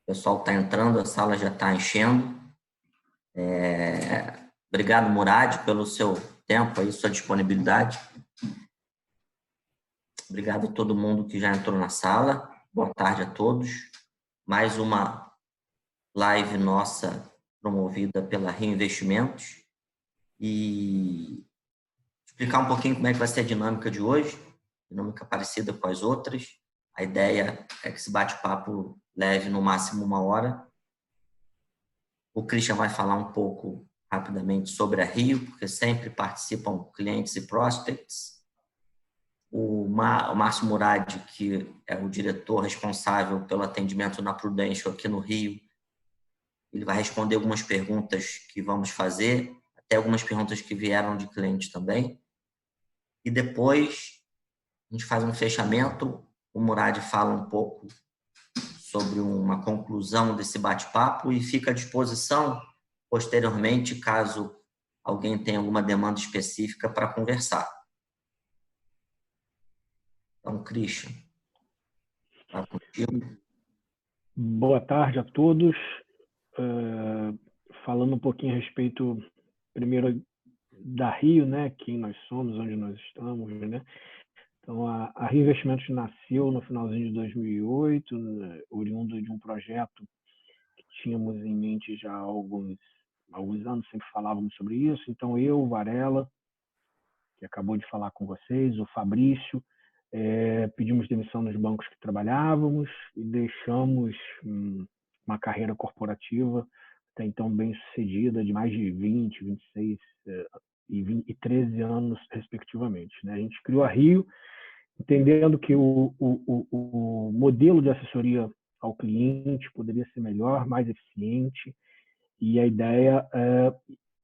O pessoal está entrando, a sala já está enchendo. Obrigado, Murad, pelo seu tempo e sua disponibilidade. Obrigado a todo mundo que já entrou na sala. Boa tarde a todos. Mais uma live nossa promovida pela Rio Investimentos. E explicar um pouquinho como é que vai ser a dinâmica de hoje. Dinâmica parecida com as outras. A ideia é que esse bate-papo leve no máximo 1 hora. O Christian vai falar um pouco rapidamente sobre a Rio, porque sempre participam clientes e prospects. O Márcio Murad, que é o diretor responsável pelo atendimento na Prudential aqui no Rio, ele vai responder algumas perguntas que vamos fazer, até algumas perguntas que vieram de clientes também. E depois a gente faz um fechamento, o Murad fala um pouco sobre uma conclusão desse bate-papo e fica à disposição posteriormente, caso alguém tenha alguma demanda específica para conversar. Então, Christian, está contigo. Boa tarde a todos. Falando um pouquinho a respeito, primeiro, da Rio, né? Quem nós somos, onde nós estamos, né? Então, a Rio Investimentos nasceu no finalzinho de 2008, né, oriundo de um projeto que tínhamos em mente já há alguns anos, sempre falávamos sobre isso. Então, eu, o Varela, que acabou de falar com vocês, o Fabrício, pedimos demissão nos bancos que trabalhávamos e deixamos uma carreira corporativa até então bem sucedida, de mais de 20, 26 e 13 anos, respectivamente. A gente criou a Rio, entendendo que o modelo de assessoria ao cliente poderia ser melhor, mais eficiente, e a ideia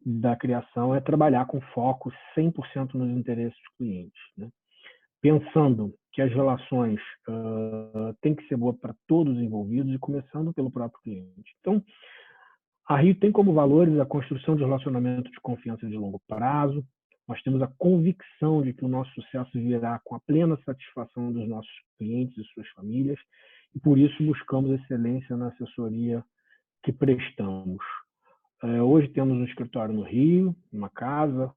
da criação é trabalhar com foco 100% nos interesses dos clientes, né? Pensando que as relações têm que ser boas para todos os envolvidos e começando pelo próprio cliente. Então, a Rio tem como valores a construção de relacionamento de confiança de longo prazo. Nós temos a convicção de que o nosso sucesso virá com a plena satisfação dos nossos clientes e suas famílias, e por isso buscamos excelência na assessoria que prestamos. Hoje temos um escritório no Rio, uma casa,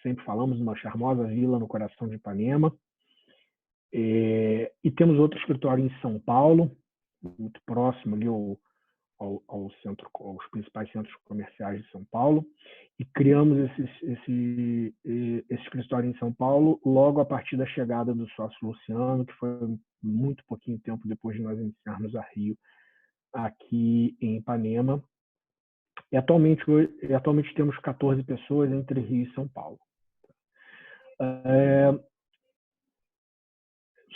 sempre falamos, uma charmosa vila no coração de Ipanema, e temos outro escritório em São Paulo, muito próximo ali aos principais centros comerciais de São Paulo, e criamos esse escritório em São Paulo logo a partir da chegada do sócio Luciano, que foi muito pouquinho tempo depois de nós iniciarmos a Rio aqui em Ipanema. E atualmente temos 14 pessoas entre Rio e São Paulo.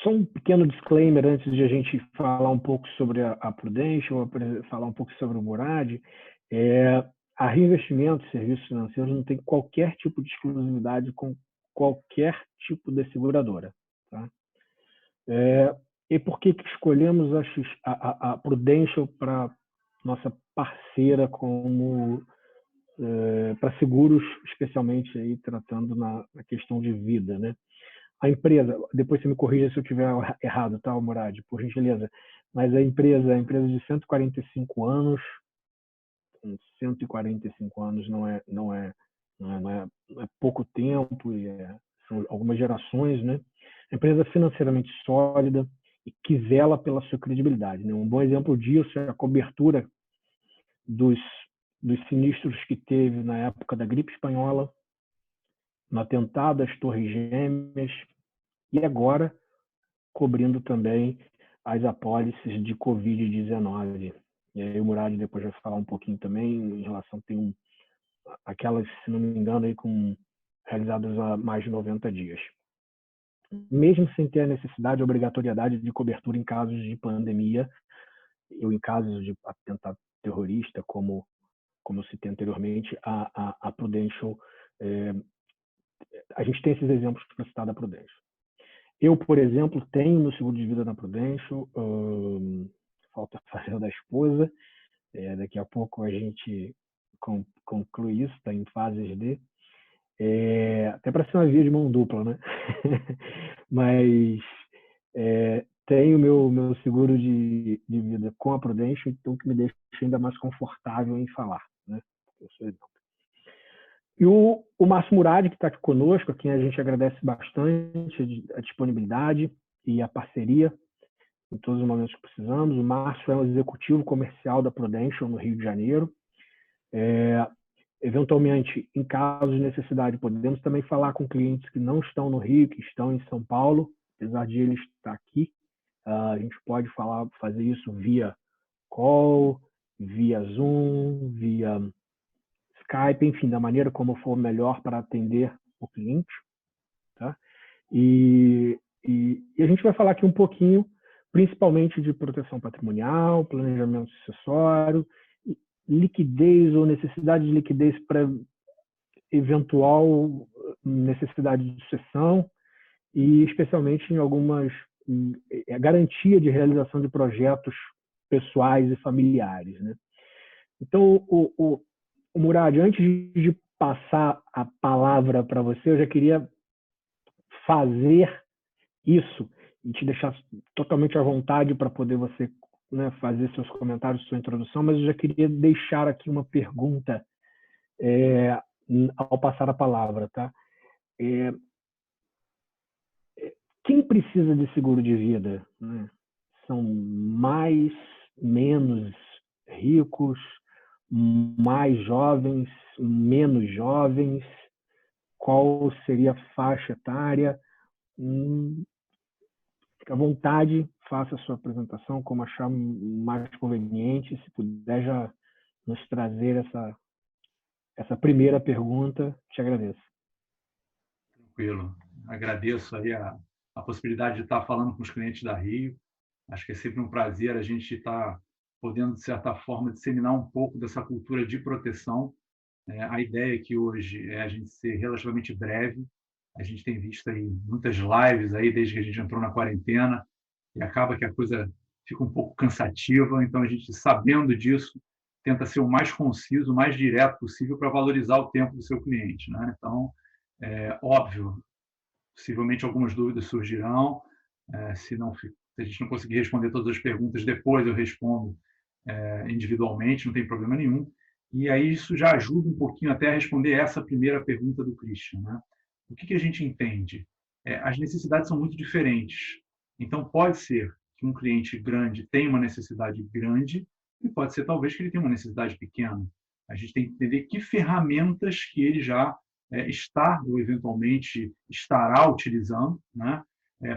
Só um pequeno disclaimer antes de a gente falar um pouco sobre a Prudential, falar um pouco sobre o Murad. A Rio Investimentos, serviços financeiros, não tem qualquer tipo de exclusividade com qualquer tipo de seguradora. Tá? E por que escolhemos a Prudential para nossa parceira como para seguros, especialmente aí tratando na questão de vida, né? A empresa, depois você me corrija se eu estiver errado, tá, Murad, por gentileza, mas a empresa de 145 anos, 145 anos não é pouco tempo, são algumas gerações, né? A empresa financeiramente sólida e que zela pela sua credibilidade, né? Um bom exemplo disso é a cobertura dos sinistros que teve na época da gripe espanhola, no atentado às Torres Gêmeas, e agora cobrindo também as apólices de Covid-19. E aí o Murad depois vai falar um pouquinho também em relação, tem aquelas, se não me engano, aí realizadas há mais de 90 dias. Mesmo sem ter a necessidade, a obrigatoriedade de cobertura em casos de pandemia, ou em casos de atentado terrorista, como eu citei anteriormente, a Prudential, a gente tem esses exemplos para citar da Prudential. Eu, por exemplo, tenho meu seguro de vida na Prudential, falta fazer o da esposa, daqui a pouco a gente conclui isso, está em fases de, até para ser uma via de mão dupla, né? Mas tenho meu seguro de vida com a Prudential, então que me deixa ainda mais confortável em falar, né? Eu sou exemplo. E o Márcio Murad, que está aqui conosco, a quem a gente agradece bastante a disponibilidade e a parceria em todos os momentos que precisamos. O Márcio é o executivo comercial da Prudential no Rio de Janeiro. Eventualmente, em caso de necessidade, podemos também falar com clientes que não estão no Rio, que estão em São Paulo, apesar de ele estar aqui. A gente pode fazer isso via call, via Zoom, via Skype, enfim, da maneira como for melhor para atender o cliente. Tá? E a gente vai falar aqui um pouquinho, principalmente de proteção patrimonial, planejamento sucessório, liquidez ou necessidade de liquidez para eventual necessidade de sucessão e especialmente em algumas garantia de realização de projetos pessoais e familiares, né? Então, o Murad, antes de passar a palavra para você, eu já queria fazer isso e te deixar totalmente à vontade para poder você, né, fazer seus comentários, sua introdução, mas eu já queria deixar aqui uma pergunta ao passar a palavra, tá? Quem precisa de seguro de vida, né? São menos ricos, mais jovens, menos jovens? Qual seria a faixa etária? Fique à vontade, faça a sua apresentação como achar mais conveniente. Se puder já nos trazer essa primeira pergunta, te agradeço. Tranquilo. Agradeço aí a possibilidade de estar falando com os clientes da Rio. Acho que é sempre um prazer a gente estar podendo, de certa forma, disseminar um pouco dessa cultura de proteção. A ideia aqui hoje é a gente ser relativamente breve. A gente tem visto aí muitas lives aí desde que a gente entrou na quarentena e acaba que a coisa fica um pouco cansativa. Então, a gente, sabendo disso, tenta ser o mais conciso, o mais direto possível para valorizar o tempo do seu cliente, né? Então, óbvio, possivelmente algumas dúvidas surgirão. Se a gente não conseguir responder todas as perguntas, depois eu respondo individualmente, não tem problema nenhum. E aí isso já ajuda um pouquinho até a responder essa primeira pergunta do Christian, né? O que a gente entende? As necessidades são muito diferentes. Então, pode ser que um cliente grande tenha uma necessidade grande e pode ser, talvez, que ele tenha uma necessidade pequena. A gente tem que entender que ferramentas que ele já está ou, eventualmente, estará utilizando, né,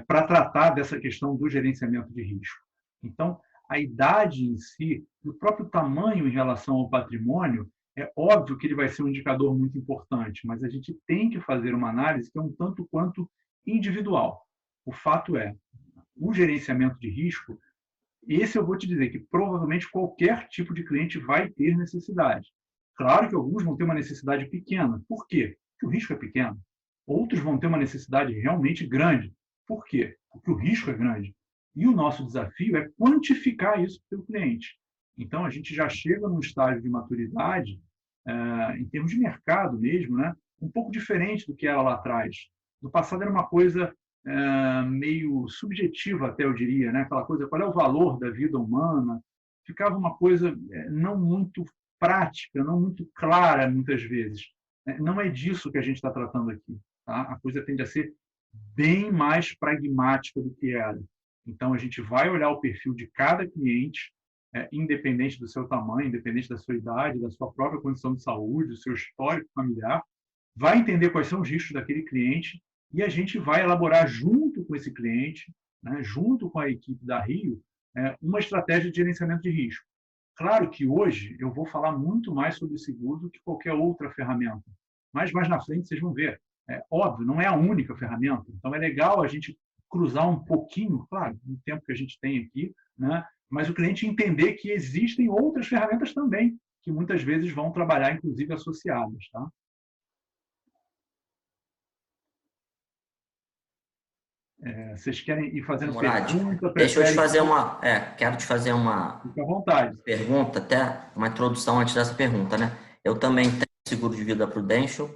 para tratar dessa questão do gerenciamento de risco. Então, a idade em si, o próprio tamanho em relação ao patrimônio, é óbvio que ele vai ser um indicador muito importante, mas a gente tem que fazer uma análise que é um tanto quanto individual. O fato é, o gerenciamento de risco, esse eu vou te dizer que provavelmente qualquer tipo de cliente vai ter necessidade. Claro que alguns vão ter uma necessidade pequena. Por quê? Porque o risco é pequeno. Outros vão ter uma necessidade realmente grande. Por quê? Porque o risco é grande. E o nosso desafio é quantificar isso para o cliente. Então, a gente já chega num estágio de maturidade, em termos de mercado mesmo, né, um pouco diferente do que era lá atrás. No passado era uma coisa meio subjetiva, até eu diria, né? Aquela coisa, qual é o valor da vida humana? Ficava uma coisa não muito prática, não muito clara, muitas vezes. Não é disso que a gente está tratando aqui. Tá? A coisa tende a ser bem mais pragmática do que era. Então, a gente vai olhar o perfil de cada cliente, independente do seu tamanho, independente da sua idade, da sua própria condição de saúde, do seu histórico familiar, vai entender quais são os riscos daquele cliente e a gente vai elaborar junto com esse cliente, né, junto com a equipe da Rio, uma estratégia de gerenciamento de risco. Claro que hoje eu vou falar muito mais sobre seguro do que qualquer outra ferramenta, mas mais na frente vocês vão ver. Óbvio, não é a única ferramenta, então é legal a gente cruzar um pouquinho, claro, no tempo que a gente tem aqui, né, mas o cliente entender que existem outras ferramentas também, que muitas vezes vão trabalhar, inclusive, associadas. Tá? Vocês querem ir fazendo Murad, pergunta? deixa eu te fazer uma... quero te fazer uma Fique à vontade. pergunta, até uma introdução antes dessa pergunta, né? Eu também tenho seguro de vida Prudential,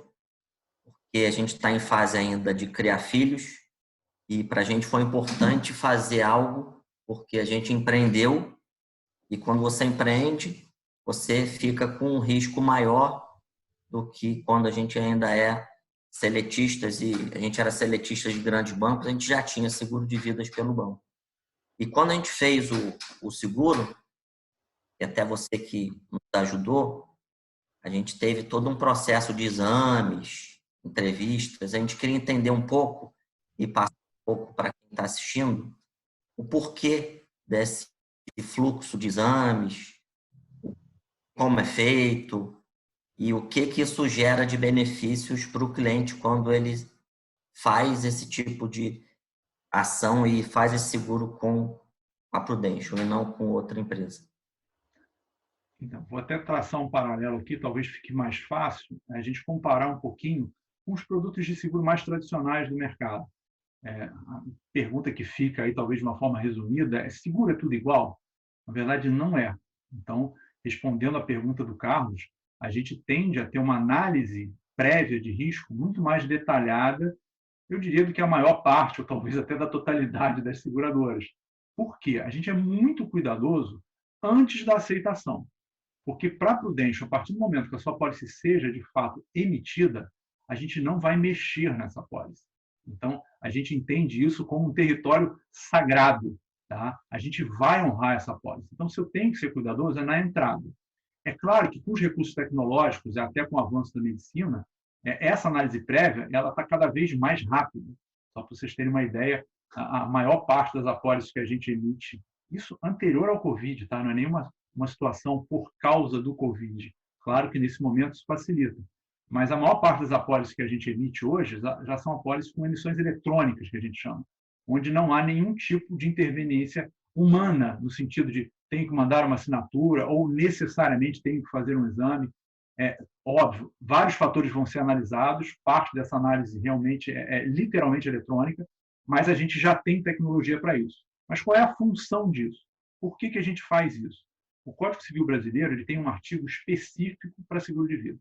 porque a gente está em fase ainda de criar filhos, E para a gente foi importante fazer algo, porque a gente empreendeu, e quando você empreende, você fica com um risco maior do que quando a gente ainda é seletistas, e a gente era seletista de grandes bancos, a gente já tinha seguro de vidas pelo banco. E quando a gente fez o seguro, e até você que nos ajudou, a gente teve todo um processo de exames, entrevistas, a gente queria entender um pouco e passar um pouco para quem está assistindo o porquê desse fluxo de exames, como é feito e o que isso gera de benefícios para o cliente quando ele faz esse tipo de ação e faz esse seguro com a Prudential e não com outra empresa. Então, vou até traçar um paralelo aqui, talvez fique mais fácil a gente comparar um pouquinho com os produtos de seguro mais tradicionais do mercado. A pergunta que fica aí, talvez de uma forma resumida, é: seguro é tudo igual? Na verdade, não é. Então, respondendo à pergunta do Carlos, a gente tende a ter uma análise prévia de risco muito mais detalhada, eu diria, do que a maior parte, ou talvez até da totalidade das seguradoras. Por quê? A gente é muito cuidadoso antes da aceitação. Porque para a Prudential, a partir do momento que a sua pólice seja, de fato, emitida, a gente não vai mexer nessa pólice. Então, a gente entende isso como um território sagrado. Tá? A gente vai honrar essa pólice. Então, se eu tenho que ser cuidadoso, é na entrada. É claro que com os recursos tecnológicos e até com o avanço da medicina, essa análise prévia ela está cada vez mais rápida. Só para vocês terem uma ideia, a maior parte das apólices que a gente emite, isso anterior ao Covid, tá? Não é nenhuma uma situação por causa do Covid. Claro que nesse momento isso facilita. Mas a maior parte das apólices que a gente emite hoje já são apólices com emissões eletrônicas, que a gente chama, onde não há nenhum tipo de interveniência humana, no sentido de tenho que mandar uma assinatura ou necessariamente tenho que fazer um exame. Óbvio, vários fatores vão ser analisados, parte dessa análise realmente é literalmente eletrônica, mas a gente já tem tecnologia para isso. Mas qual é a função disso? Por que a gente faz isso? O Código Civil brasileiro ele tem um artigo específico para seguro de vida.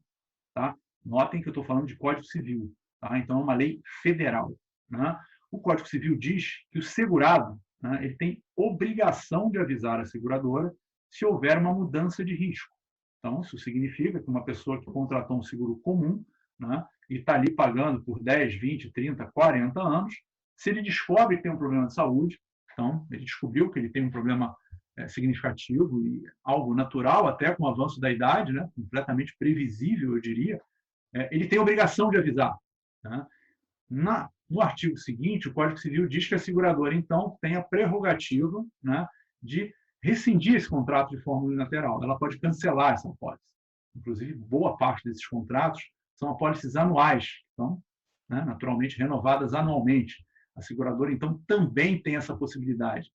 Tá? Notem que eu estou falando de Código Civil. Tá? Então, é uma lei federal. Né? O Código Civil diz que o segurado ele tem obrigação de avisar a seguradora se houver uma mudança de risco. Então, isso significa que uma pessoa que contratou um seguro comum e está ali pagando por 10, 20, 30, 40 anos, se ele descobre que tem um problema de saúde, então, ele descobriu que ele tem um problema significativo e algo natural, até com o avanço da idade, completamente previsível, eu diria, ele tem a obrigação de avisar. Tá? No artigo seguinte, o Código Civil diz que a seguradora, então, tem a prerrogativa de rescindir esse contrato de forma unilateral. Ela pode cancelar essa apólice. Inclusive, boa parte desses contratos são apólices anuais, que são naturalmente renovadas anualmente. A seguradora, então, também tem essa possibilidade.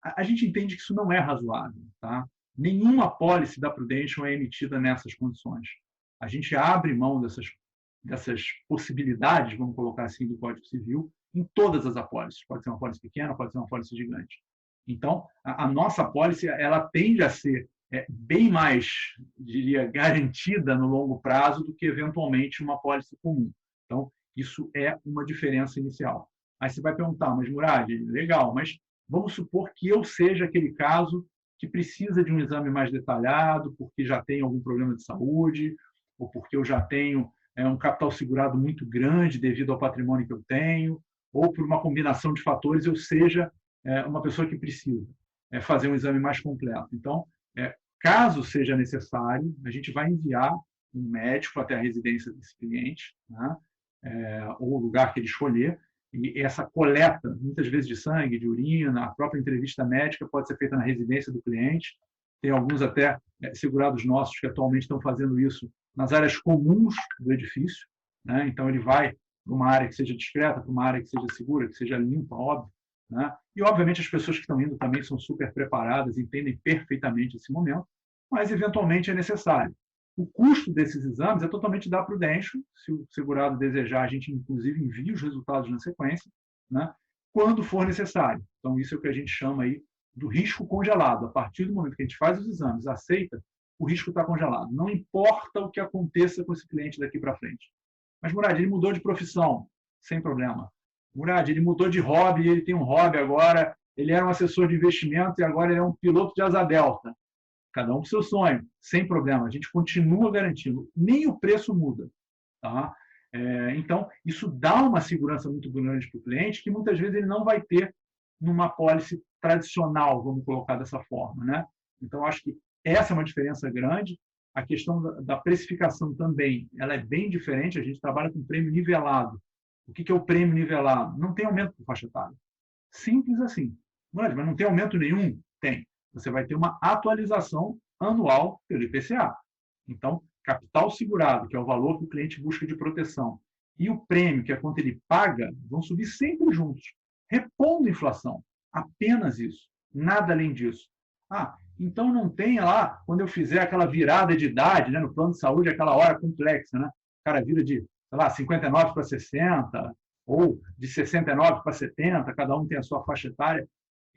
A gente entende que isso não é razoável. Tá? Nenhuma apólice da Prudential é emitida nessas condições. A gente abre mão dessas possibilidades, vamos colocar assim, do Código Civil, em todas as apólices. Pode ser uma apólice pequena, pode ser uma apólice gigante. Então, a nossa apólice ela tende a ser bem mais, diria, garantida no longo prazo do que, eventualmente, uma apólice comum. Então, isso é uma diferença inicial. Aí você vai perguntar, mas Murad, legal, mas vamos supor que eu seja aquele caso que precisa de um exame mais detalhado, porque já tem algum problema de saúde, ou porque eu já tenho um capital segurado muito grande devido ao patrimônio que eu tenho, ou por uma combinação de fatores eu seja uma pessoa que precisa fazer um exame mais completo. Então, caso seja necessário, a gente vai enviar um médico até a residência desse cliente, ou o lugar que ele escolher, e essa coleta, muitas vezes de sangue, de urina, a própria entrevista médica pode ser feita na residência do cliente. Tem alguns até segurados nossos que atualmente estão fazendo isso nas áreas comuns do edifício. Então, ele vai para uma área que seja discreta, para uma área que seja segura, que seja limpa, óbvio. E, obviamente, as pessoas que estão indo também são super preparadas, entendem perfeitamente esse momento, mas, eventualmente, é necessário. O custo desses exames é totalmente da Prudential. Se o segurado desejar, a gente, inclusive, envia os resultados na sequência, quando for necessário. Então, isso é o que a gente chama aí do risco congelado. A partir do momento que a gente faz os exames, aceita, o risco está congelado. Não importa o que aconteça com esse cliente daqui para frente. Mas, Murad, ele mudou de profissão, sem problema. Murad, ele mudou de hobby, ele tem um hobby agora, ele era um assessor de investimento e agora ele é um piloto de asa delta. Cada um com seu sonho, sem problema. A gente continua garantindo, nem o preço muda. Tá? Então, isso dá uma segurança muito grande para o cliente, que muitas vezes ele não vai ter numa pólice tradicional, vamos colocar dessa forma. Né? Então, acho que essa é uma diferença grande. A questão da precificação também, ela é bem diferente. A gente trabalha com prêmio nivelado. O que é o prêmio nivelado? Não tem aumento por faixa etária. Simples assim. Mas não tem aumento nenhum? Tem. Você vai ter uma atualização anual pelo IPCA. Então, capital segurado, que é o valor que o cliente busca de proteção, e o prêmio, que é quanto ele paga, vão subir sempre juntos, repondo a inflação. Apenas isso. Nada além disso. Então não tenha lá, quando eu fizer aquela virada de idade, né, no plano de saúde, aquela hora complexa, né? O cara vira de, sei lá, 59 para 60, ou de 69 para 70, cada um tem a sua faixa etária,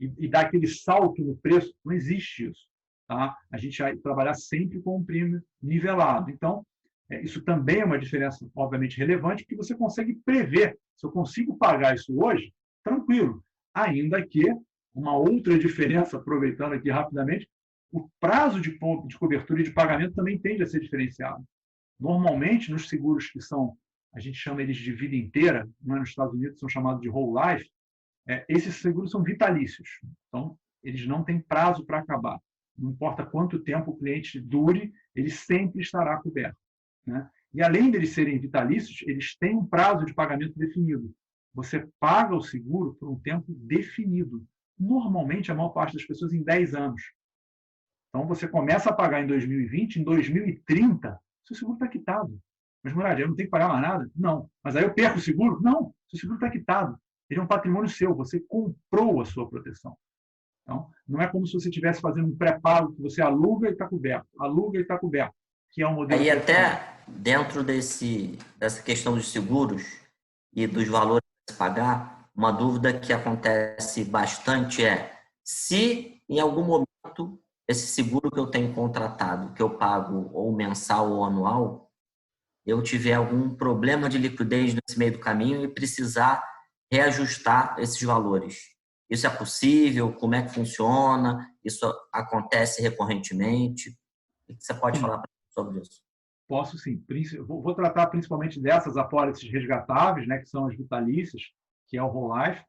e dá aquele salto no preço. Não existe isso. Tá? A gente vai trabalhar sempre com um prêmio nivelado. Então, isso também é uma diferença, obviamente, relevante, porque você consegue prever. Se eu consigo pagar isso hoje, tranquilo. Ainda que uma outra diferença, aproveitando aqui rapidamente, o prazo de cobertura e de pagamento também tende a ser diferenciado. Normalmente, nos seguros que são, a gente chama eles de vida inteira, não é? Nos Estados Unidos são chamados de whole life, esses seguros são vitalícios. Então, eles não têm prazo para acabar. Não importa quanto tempo o cliente dure, ele sempre estará coberto. Né? E além deles serem vitalícios, eles têm um prazo de pagamento definido. Você paga o seguro por um tempo definido. Normalmente, a maior parte das pessoas em 10 anos. Então, você começa a pagar em 2020, em 2030, seu seguro está quitado. Mas, Murad, eu não tenho que pagar mais nada? Não. Mas aí eu perco o seguro? Não. Seu seguro está quitado. Ele é um patrimônio seu. Você comprou a sua proteção. Então, não é como se você estivesse fazendo um pré-pago que você aluga e está coberto. Aluga e está coberto. Que é um modelo. Aí até dentro dessa questão dos seguros e dos valores a se pagar, uma dúvida que acontece bastante é se em algum momento esse seguro que eu tenho contratado, que eu pago ou mensal ou anual, eu tiver algum problema de liquidez nesse meio do caminho e precisar reajustar esses valores. Isso é possível? Como é que funciona? Isso acontece recorrentemente? O que você pode falar sobre isso? Posso sim. Vou tratar principalmente dessas apólices resgatáveis, né, que são as vitalícias, que é o whole life.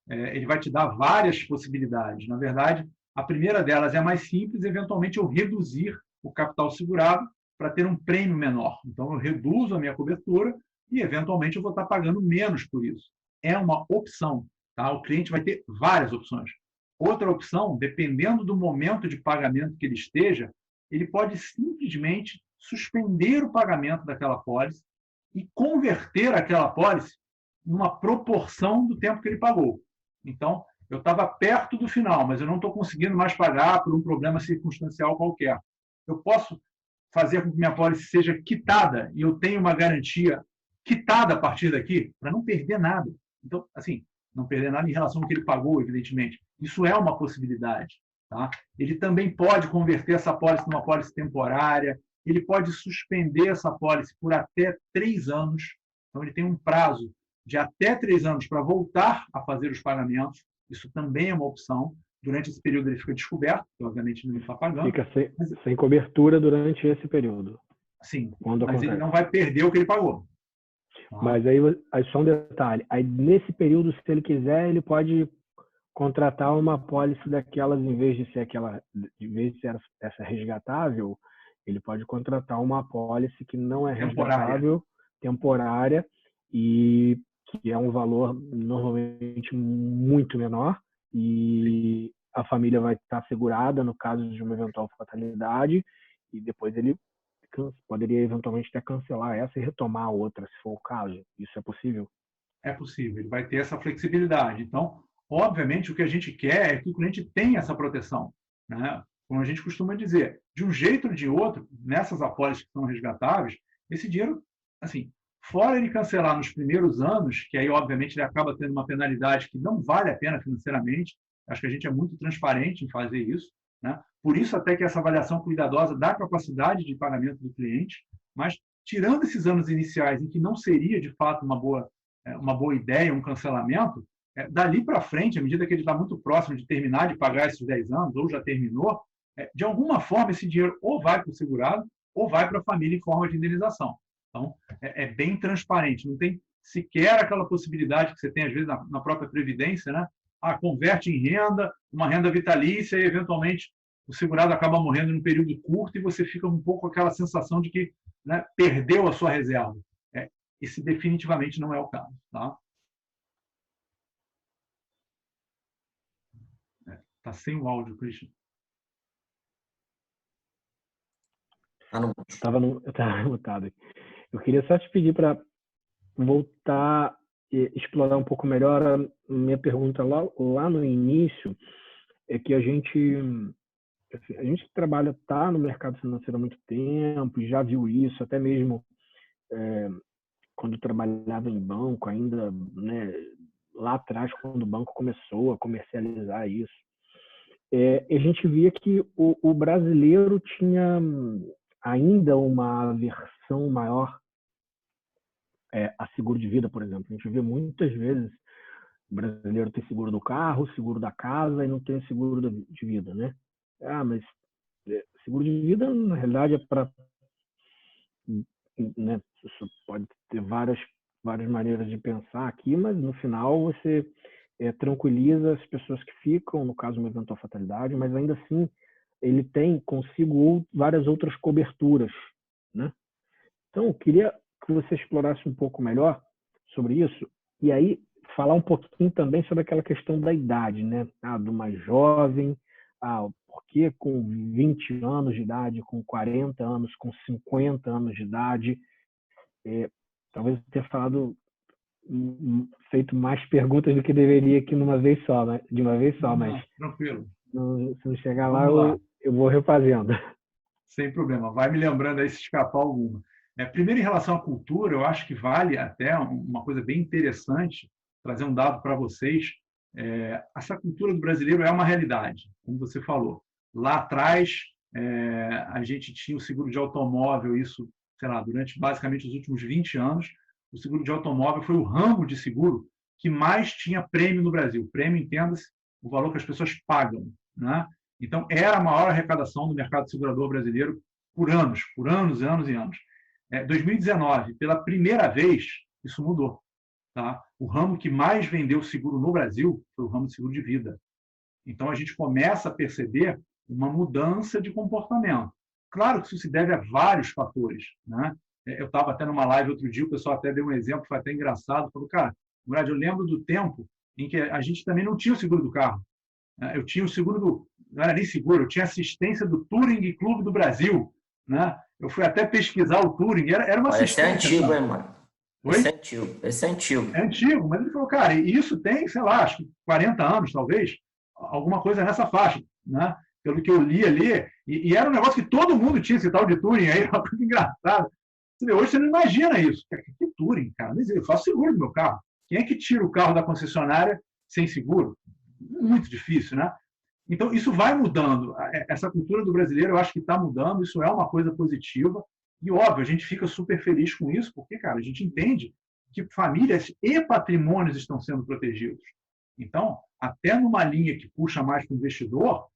Ele vai te dar várias possibilidades. Na verdade, a primeira delas é mais simples, eventualmente eu reduzir o capital segurado para ter um prêmio menor. Então, eu reduzo a minha cobertura e, eventualmente, eu vou estar pagando menos por isso. É uma opção. Tá? O cliente vai ter várias opções. Outra opção, dependendo do momento de pagamento que ele esteja, ele pode simplesmente suspender o pagamento daquela pólice e converter aquela pólice numa proporção do tempo que ele pagou. Então, eu estava perto do final, mas eu não estou conseguindo mais pagar por um problema circunstancial qualquer. Eu posso fazer com que minha pólice seja quitada e eu tenho uma garantia quitada a partir daqui para não perder nada. Então, assim, não perder nada em relação ao que ele pagou, evidentemente. Isso é uma possibilidade. Tá? Ele também pode converter essa pólice numa pólice temporária, ele pode suspender essa pólice por até 3 anos. Então, ele tem um prazo de até 3 anos para voltar a fazer os pagamentos. Isso também é uma opção. Durante esse período ele fica descoberto, que obviamente não está pagando. Fica sem cobertura durante esse período. Sim, mas ele não vai perder o que ele pagou. Mas aí só um detalhe. Aí, nesse período, se ele quiser, ele pode contratar uma pólice daquelas, em vez de ser essa resgatável, ele pode contratar uma pólice que não é resgatável, temporária, e que é um valor normalmente muito menor, e a família vai estar segurada no caso de uma eventual fatalidade, e depois ele poderia eventualmente até cancelar essa e retomar a outra, se for o caso. Isso é possível? É possível, ele vai ter essa flexibilidade. Então, obviamente, o que a gente quer é que o cliente tenha essa proteção. Né? Como a gente costuma dizer, de um jeito ou de outro, nessas apólices que são resgatáveis, esse dinheiro, assim, fora ele cancelar nos primeiros anos, que aí, obviamente, ele acaba tendo uma penalidade que não vale a pena financeiramente, acho que a gente é muito transparente em fazer isso, né? Por isso até que essa avaliação cuidadosa da capacidade de pagamento do cliente, mas tirando esses anos iniciais em que não seria, de fato, uma boa uma boa ideia, um cancelamento, dali para frente, à medida que ele está muito próximo de terminar de pagar esses 10 anos, ou já terminou, de alguma forma esse dinheiro ou vai para o segurado ou vai para a família em forma de indenização. Então, é bem transparente, não tem sequer aquela possibilidade que você tem, às vezes, na própria Previdência, né? Converte em renda, uma renda vitalícia e, eventualmente, o segurado acaba morrendo num período curto e você fica um pouco com aquela sensação de que, né, perdeu a sua reserva. Esse definitivamente não é o caso. Tá? Tá sem o áudio, Christian. Estava mutado. Eu queria só te pedir para voltar e explorar um pouco melhor a minha pergunta lá no início, é que a gente trabalha, está no mercado financeiro há muito tempo, já viu isso, até mesmo quando trabalhava em banco ainda, né, lá atrás, quando o banco começou a comercializar isso. A gente via que o brasileiro tinha ainda uma aversão maior a seguro de vida, por exemplo. A gente vê muitas vezes o brasileiro tem seguro do carro, seguro da casa e não tem seguro de vida, né? Mas seguro de vida, na realidade, é para... Né, isso pode ter várias maneiras de pensar aqui, mas no final você tranquiliza as pessoas que ficam, no caso, uma eventual fatalidade, mas ainda assim ele tem consigo várias outras coberturas, né? Então, eu queria que você explorasse um pouco melhor sobre isso e aí falar um pouquinho também sobre aquela questão da idade, né? Do mais jovem, por que com 20 anos de idade, com 40 anos, com 50 anos de idade? Talvez eu tenha feito mais perguntas do que deveria aqui de uma vez só, mas tranquilo. Se não chegar lá, eu vou refazendo. Sem problema, vai me lembrando aí se escapar alguma. Primeiro, em relação à cultura, eu acho que vale até uma coisa bem interessante, trazer um dado para vocês. Essa cultura do brasileiro é uma realidade, como você falou. Lá atrás, a gente tinha o seguro de automóvel, isso, sei lá, durante basicamente os últimos 20 anos, o seguro de automóvel foi o ramo de seguro que mais tinha prêmio no Brasil. Prêmio, entenda-se, o valor que as pessoas pagam, né? Então, era a maior arrecadação do mercado segurador brasileiro por anos e anos. 2019, pela primeira vez, isso mudou. Tá? O ramo que mais vendeu seguro no Brasil foi o ramo de seguro de vida. Então, a gente começa a perceber uma mudança de comportamento. Claro que isso se deve a vários fatores, né? Eu estava até numa live outro dia, o pessoal até deu um exemplo, foi até engraçado, falou, cara, eu lembro do tempo em que a gente também não tinha o seguro do carro. Eu tinha o seguro não era nem seguro, eu tinha assistência do Touring Clube do Brasil, né? Eu fui até pesquisar o Touring, era uma assistência. Esse é antigo, hein, mano? Esse é antigo. É antigo, mas ele falou, cara, e isso tem, sei lá, acho que 40 anos, talvez, alguma coisa nessa faixa, né? Pelo que eu li ali, e era um negócio que todo mundo tinha, esse tal de Touring aí, uma coisa engraçada. Hoje você não imagina isso. Que Touring, cara? Eu faço seguro do meu carro. Quem é que tira o carro da concessionária sem seguro? Muito difícil, né? Então, isso vai mudando. Essa cultura do brasileiro, eu acho que está mudando, isso é uma coisa positiva. E, óbvio, a gente fica super feliz com isso, porque, cara, a gente entende que famílias e patrimônios estão sendo protegidos. Então, até numa linha que puxa mais para o investidor,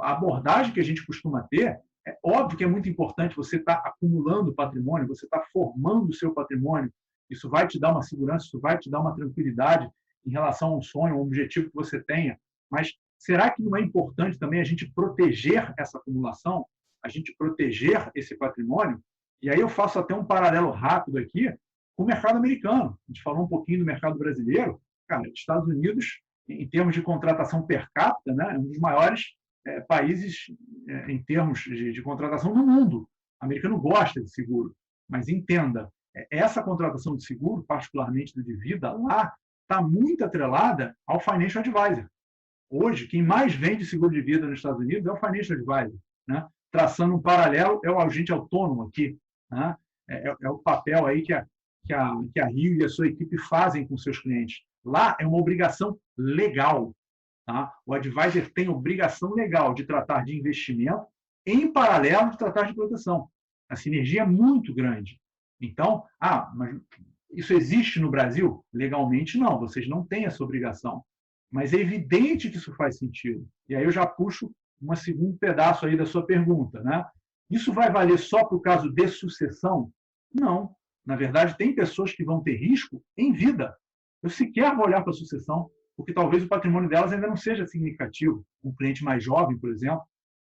a abordagem que a gente costuma ter, é óbvio que é muito importante você estar acumulando patrimônio, você estar formando o seu patrimônio. Isso vai te dar uma segurança, isso vai te dar uma tranquilidade em relação a um sonho, a um objetivo que você tenha. Mas será que não é importante também a gente proteger essa acumulação, a gente proteger esse patrimônio? E aí eu faço até um paralelo rápido aqui com o mercado americano. A gente falou um pouquinho do mercado brasileiro. Cara, Estados Unidos, em termos de contratação per capita, né, é um dos maiores países em termos de contratação do mundo. O americano gosta de seguro, mas entenda, essa contratação de seguro, particularmente do de vida, lá está muito atrelada ao financial advisor. Hoje, quem mais vende seguro de vida nos Estados Unidos é o financial advisor, né? Traçando um paralelo, é o agente autônomo aqui, né? É o papel aí que a Rio e a sua equipe fazem com seus clientes. Lá é uma obrigação legal. Tá? O advisor tem obrigação legal de tratar de investimento em paralelo de tratar de proteção. A sinergia é muito grande. Então, mas Isso existe no Brasil? Legalmente, não. Vocês não têm essa obrigação. Mas é evidente que isso faz sentido. E aí eu já puxo um segundo pedaço aí da sua pergunta, né? Isso vai valer só para o caso de sucessão? Não. Na verdade, tem pessoas que vão ter risco em vida. Eu sequer vou olhar para a sucessão, porque talvez o patrimônio delas ainda não seja significativo. Um cliente mais jovem, por exemplo,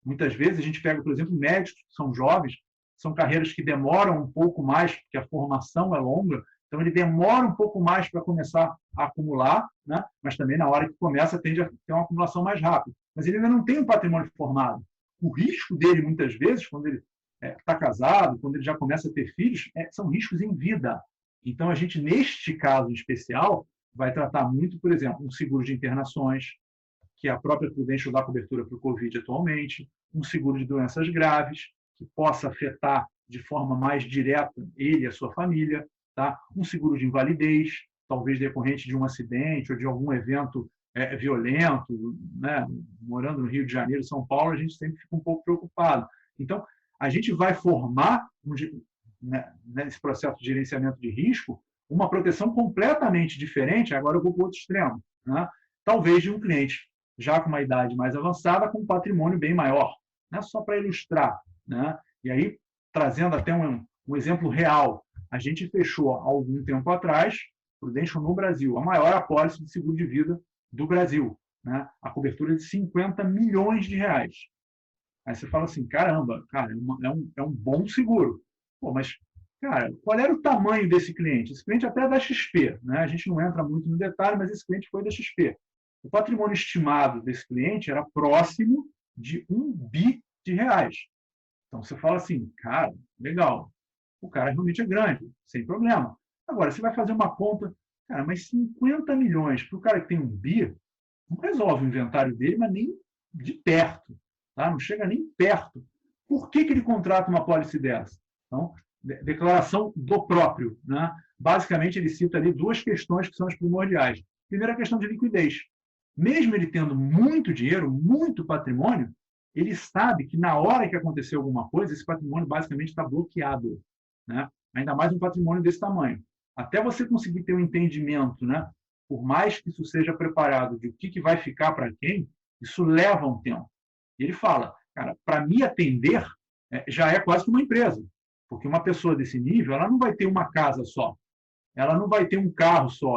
muitas vezes a gente pega, por exemplo, médicos que são jovens, são carreiras que demoram um pouco mais, porque a formação é longa, então ele demora um pouco mais para começar a acumular, né? Mas também na hora que começa tende a ter uma acumulação mais rápida. Mas ele ainda não tem um patrimônio formado. O risco dele, muitas vezes, quando ele está casado, quando ele já começa a ter filhos, são riscos em vida. Então, a gente, neste caso especial, vai tratar muito, por exemplo, um seguro de internações, que a própria Prudential dá cobertura para o Covid atualmente, um seguro de doenças graves, que possa afetar de forma mais direta ele e a sua família, tá? Um seguro de invalidez, talvez decorrente de um acidente ou de algum evento violento, né? Morando no Rio de Janeiro, São Paulo, a gente sempre fica um pouco preocupado. Então, a gente vai formar, nesse processo de gerenciamento de risco, uma proteção completamente diferente, agora eu vou para o outro extremo, né? Talvez de um cliente já com uma idade mais avançada, com um patrimônio bem maior, né? Só para ilustrar, né? E aí, trazendo até um exemplo real, a gente fechou há algum tempo atrás, Prudential no Brasil, a maior apólice de seguro de vida do Brasil, né? A cobertura de 50 milhões de reais. Aí você fala assim, caramba, cara, é um bom seguro. Pô, mas, cara, qual era o tamanho desse cliente? Esse cliente até é da XP, né? A gente não entra muito no detalhe, mas esse cliente foi da XP. O patrimônio estimado desse cliente era próximo de 1 bi de reais. Então, você fala assim, cara, legal, o cara realmente é grande, sem problema. Agora, você vai fazer uma conta, cara, mas 50 milhões para o cara que tem 1 bi, não resolve o inventário dele, mas nem de perto. Tá? Não chega nem perto. Por que ele contrata uma pólice dessa? Então, declaração do próprio. Né? Basicamente, ele cita ali 2 questões que são as primordiais. Primeira, a questão de liquidez. Mesmo ele tendo muito dinheiro, muito patrimônio, ele sabe que na hora que acontecer alguma coisa, esse patrimônio basicamente está bloqueado. Né? Ainda mais um patrimônio desse tamanho. Até você conseguir ter um entendimento, né? Por mais que isso seja preparado de o que vai ficar para quem, isso leva um tempo. E ele fala, cara, para me atender, já é quase que uma empresa. Porque uma pessoa desse nível, ela não vai ter uma casa só. Ela não vai ter um carro só.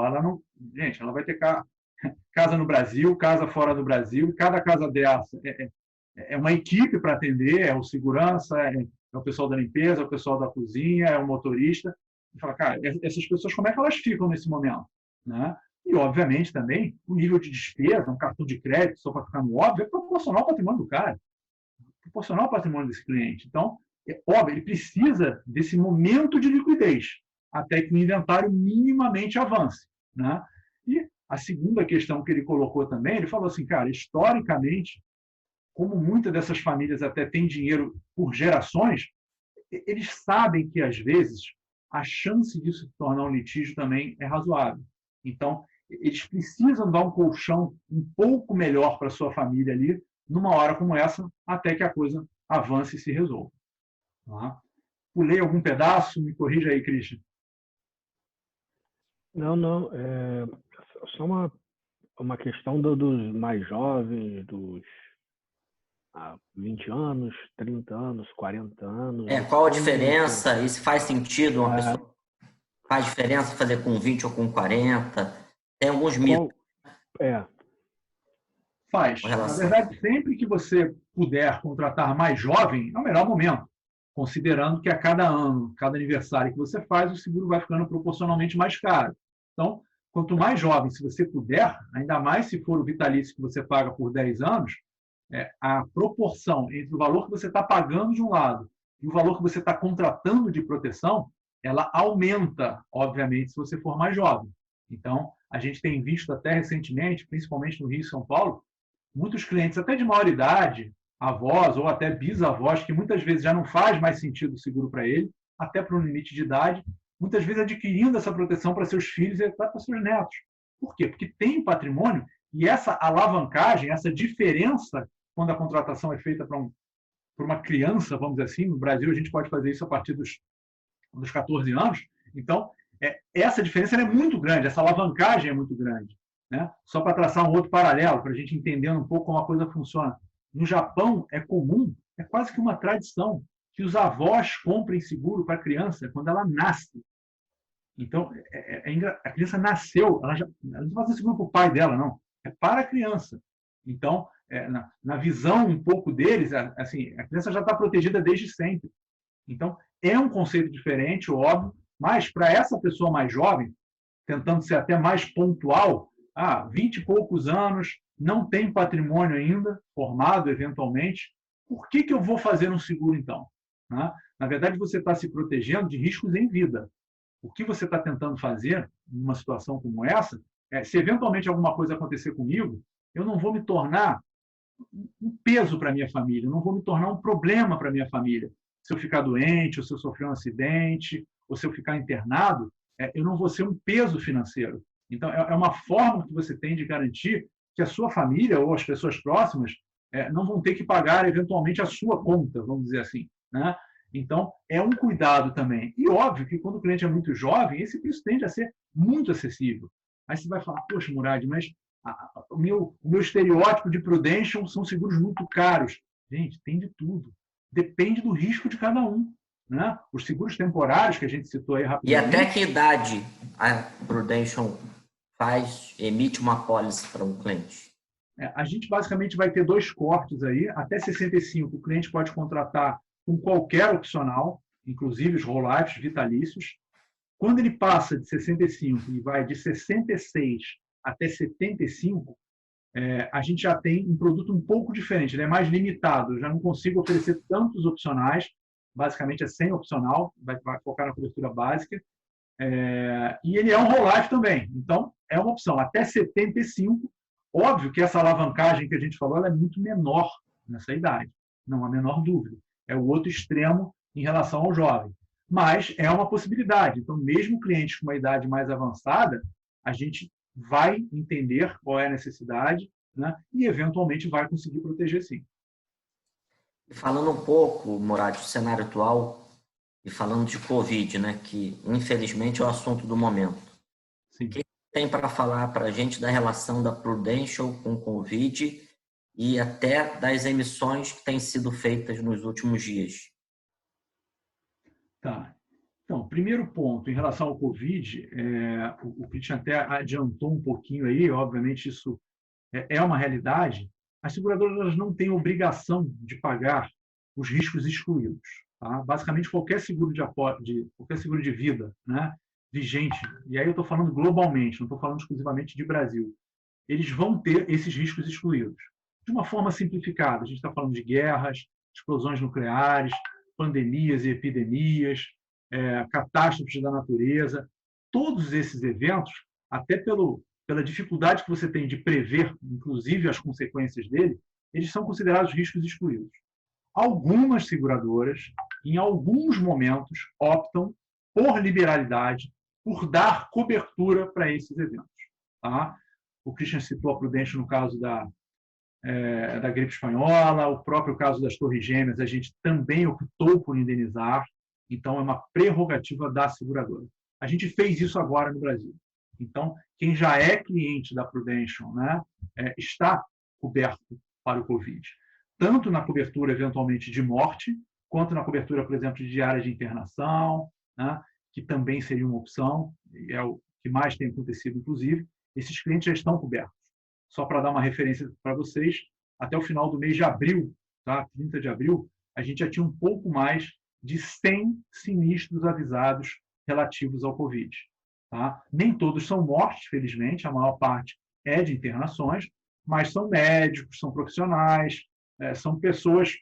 Gente, ela vai ter casa no Brasil, casa fora do Brasil. E cada casa dessa é uma equipe para atender, é o segurança, é o pessoal da limpeza, é o pessoal da cozinha, é o motorista. E fala, cara, essas pessoas, como é que elas ficam nesse momento? Né? E, obviamente, também, o nível de despesa, um cartão de crédito, só para ficar no óbvio, é proporcional ao patrimônio do cara. Proporcional ao patrimônio desse cliente. Então, é óbvio, ele precisa desse momento de liquidez, até que o inventário minimamente avance. Né? E a segunda questão que ele colocou também, ele falou assim, cara, historicamente, como muitas dessas famílias até têm dinheiro por gerações, eles sabem que, às vezes, a chance disso se tornar um litígio também é razoável. Então, eles precisam dar um colchão um pouco melhor para a sua família ali, numa hora como essa, até que a coisa avance e se resolva. Tá? Pulei algum pedaço? Me corrija aí, Christian. Não. É só uma questão dos mais jovens, dos 20 anos, 30 anos, 40 anos. Qual a diferença? E se faz sentido uma pessoa... Faz diferença fazer com 20 ou com 40? Tem alguns mitos. Faz. Na verdade, sempre que você puder contratar mais jovem, é o melhor momento. Considerando que a cada ano, cada aniversário que você faz, o seguro vai ficando proporcionalmente mais caro. Então, quanto mais jovem, se você puder, ainda mais se for o vitalício que você paga por 10 anos, a proporção entre o valor que você está pagando de um lado e o valor que você está contratando de proteção, ela aumenta, obviamente, se você for mais jovem. Então, a gente tem visto até recentemente, principalmente no Rio e São Paulo, muitos clientes, até de maior idade, avós ou até bisavós, que muitas vezes já não faz mais sentido o seguro para ele, até para um limite de idade, muitas vezes adquirindo essa proteção para seus filhos e até para seus netos. Por quê? Porque tem patrimônio e essa alavancagem, essa diferença, quando a contratação é feita para uma criança, vamos dizer assim, no Brasil a gente pode fazer isso a partir dos 14 anos, então essa diferença é muito grande, essa alavancagem é muito grande. Né? Só para traçar um outro paralelo, para a gente entender um pouco como a coisa funciona. No Japão, é comum, é quase que uma tradição, que os avós comprem seguro para a criança quando ela nasce. Então, a criança nasceu, ela não faz seguro para o pai dela, não. É para a criança. Então, na visão um pouco deles, assim, a criança já está protegida desde sempre. Então, é um conceito diferente, óbvio, mas para essa pessoa mais jovem, tentando ser até mais pontual, 20 e poucos anos, não tem patrimônio ainda, formado eventualmente, por que eu vou fazer um seguro então? Né? Na verdade, você está se protegendo de riscos em vida. O que você está tentando fazer numa situação como essa, se eventualmente alguma coisa acontecer comigo, eu não vou me tornar um peso para a minha família, eu não vou me tornar um problema para a minha família. Se eu ficar doente, ou se eu sofrer um acidente, ou se eu ficar internado, eu não vou ser um peso financeiro. Então, é uma forma que você tem de garantir que a sua família ou as pessoas próximas não vão ter que pagar, eventualmente, a sua conta, vamos dizer assim. Né? Então, é um cuidado também. E óbvio que quando o cliente é muito jovem, esse preço tende a ser muito acessível. Aí você vai falar, poxa, Murad, mas o meu estereótipo de Prudential são seguros muito caros. Gente, tem de tudo. Depende do risco de cada um. Né? Os seguros temporários, que a gente citou aí rapidamente... E até que idade a Prudential emite uma apólice para um cliente? A gente basicamente vai ter 2 cortes aí. Até 65, o cliente pode contratar com qualquer opcional, inclusive os whole lives vitalícios. Quando ele passa de 65 e vai de 66 até 75, a gente já tem um produto um pouco diferente, ele é mais limitado, eu já não consigo oferecer tantos opcionais, basicamente é sem opcional, vai focar na cobertura básica, e ele é um whole life também, então é uma opção. Até 75, óbvio que essa alavancagem que a gente falou ela é muito menor nessa idade, não há a menor dúvida. É o outro extremo em relação ao jovem. Mas é uma possibilidade. Então, mesmo clientes com uma idade mais avançada, a gente vai entender qual é a necessidade, né? E, eventualmente, vai conseguir proteger, sim. Falando um pouco, Murad, do cenário atual, e falando de Covid, né, que, infelizmente, é o assunto do momento. Sim. O que tem para falar para a gente da relação da Prudential com o Covid e até das emissões que têm sido feitas nos últimos dias? Tá. Então, primeiro ponto, em relação ao Covid, o Christian até adiantou um pouquinho aí, obviamente isso é uma realidade. As seguradoras não têm obrigação de pagar os riscos excluídos. Tá? Basicamente, qualquer seguro qualquer seguro de vida, né, vigente, e aí eu estou falando globalmente, não estou falando exclusivamente de Brasil, eles vão ter esses riscos excluídos. De uma forma simplificada, a gente está falando de guerras, explosões nucleares, pandemias e epidemias, catástrofes da natureza. Todos esses eventos, até pela dificuldade que você tem de prever, inclusive as consequências dele, eles são considerados riscos excluídos. Algumas seguradoras, em alguns momentos, optam por liberalidade, por dar cobertura para esses eventos. Tá? O Christian citou a Prudential no caso da gripe espanhola, o próprio caso das Torres Gêmeas, a gente também optou por indenizar, então é uma prerrogativa da seguradora. A gente fez isso agora no Brasil. Então, quem já é cliente da Prudential, né, está coberto para o Covid. Tanto na cobertura, eventualmente, de morte, quanto na cobertura, por exemplo, de área de internação, né, que também seria uma opção, é o que mais tem acontecido, inclusive. Esses clientes já estão cobertos. Só para dar uma referência para vocês, até o final do mês de abril, tá, 30 de abril, a gente já tinha um pouco mais de 100 sinistros avisados relativos ao Covid. Tá? Nem todos são mortes, felizmente, a maior parte é de internações, mas são médicos, são profissionais, são pessoas,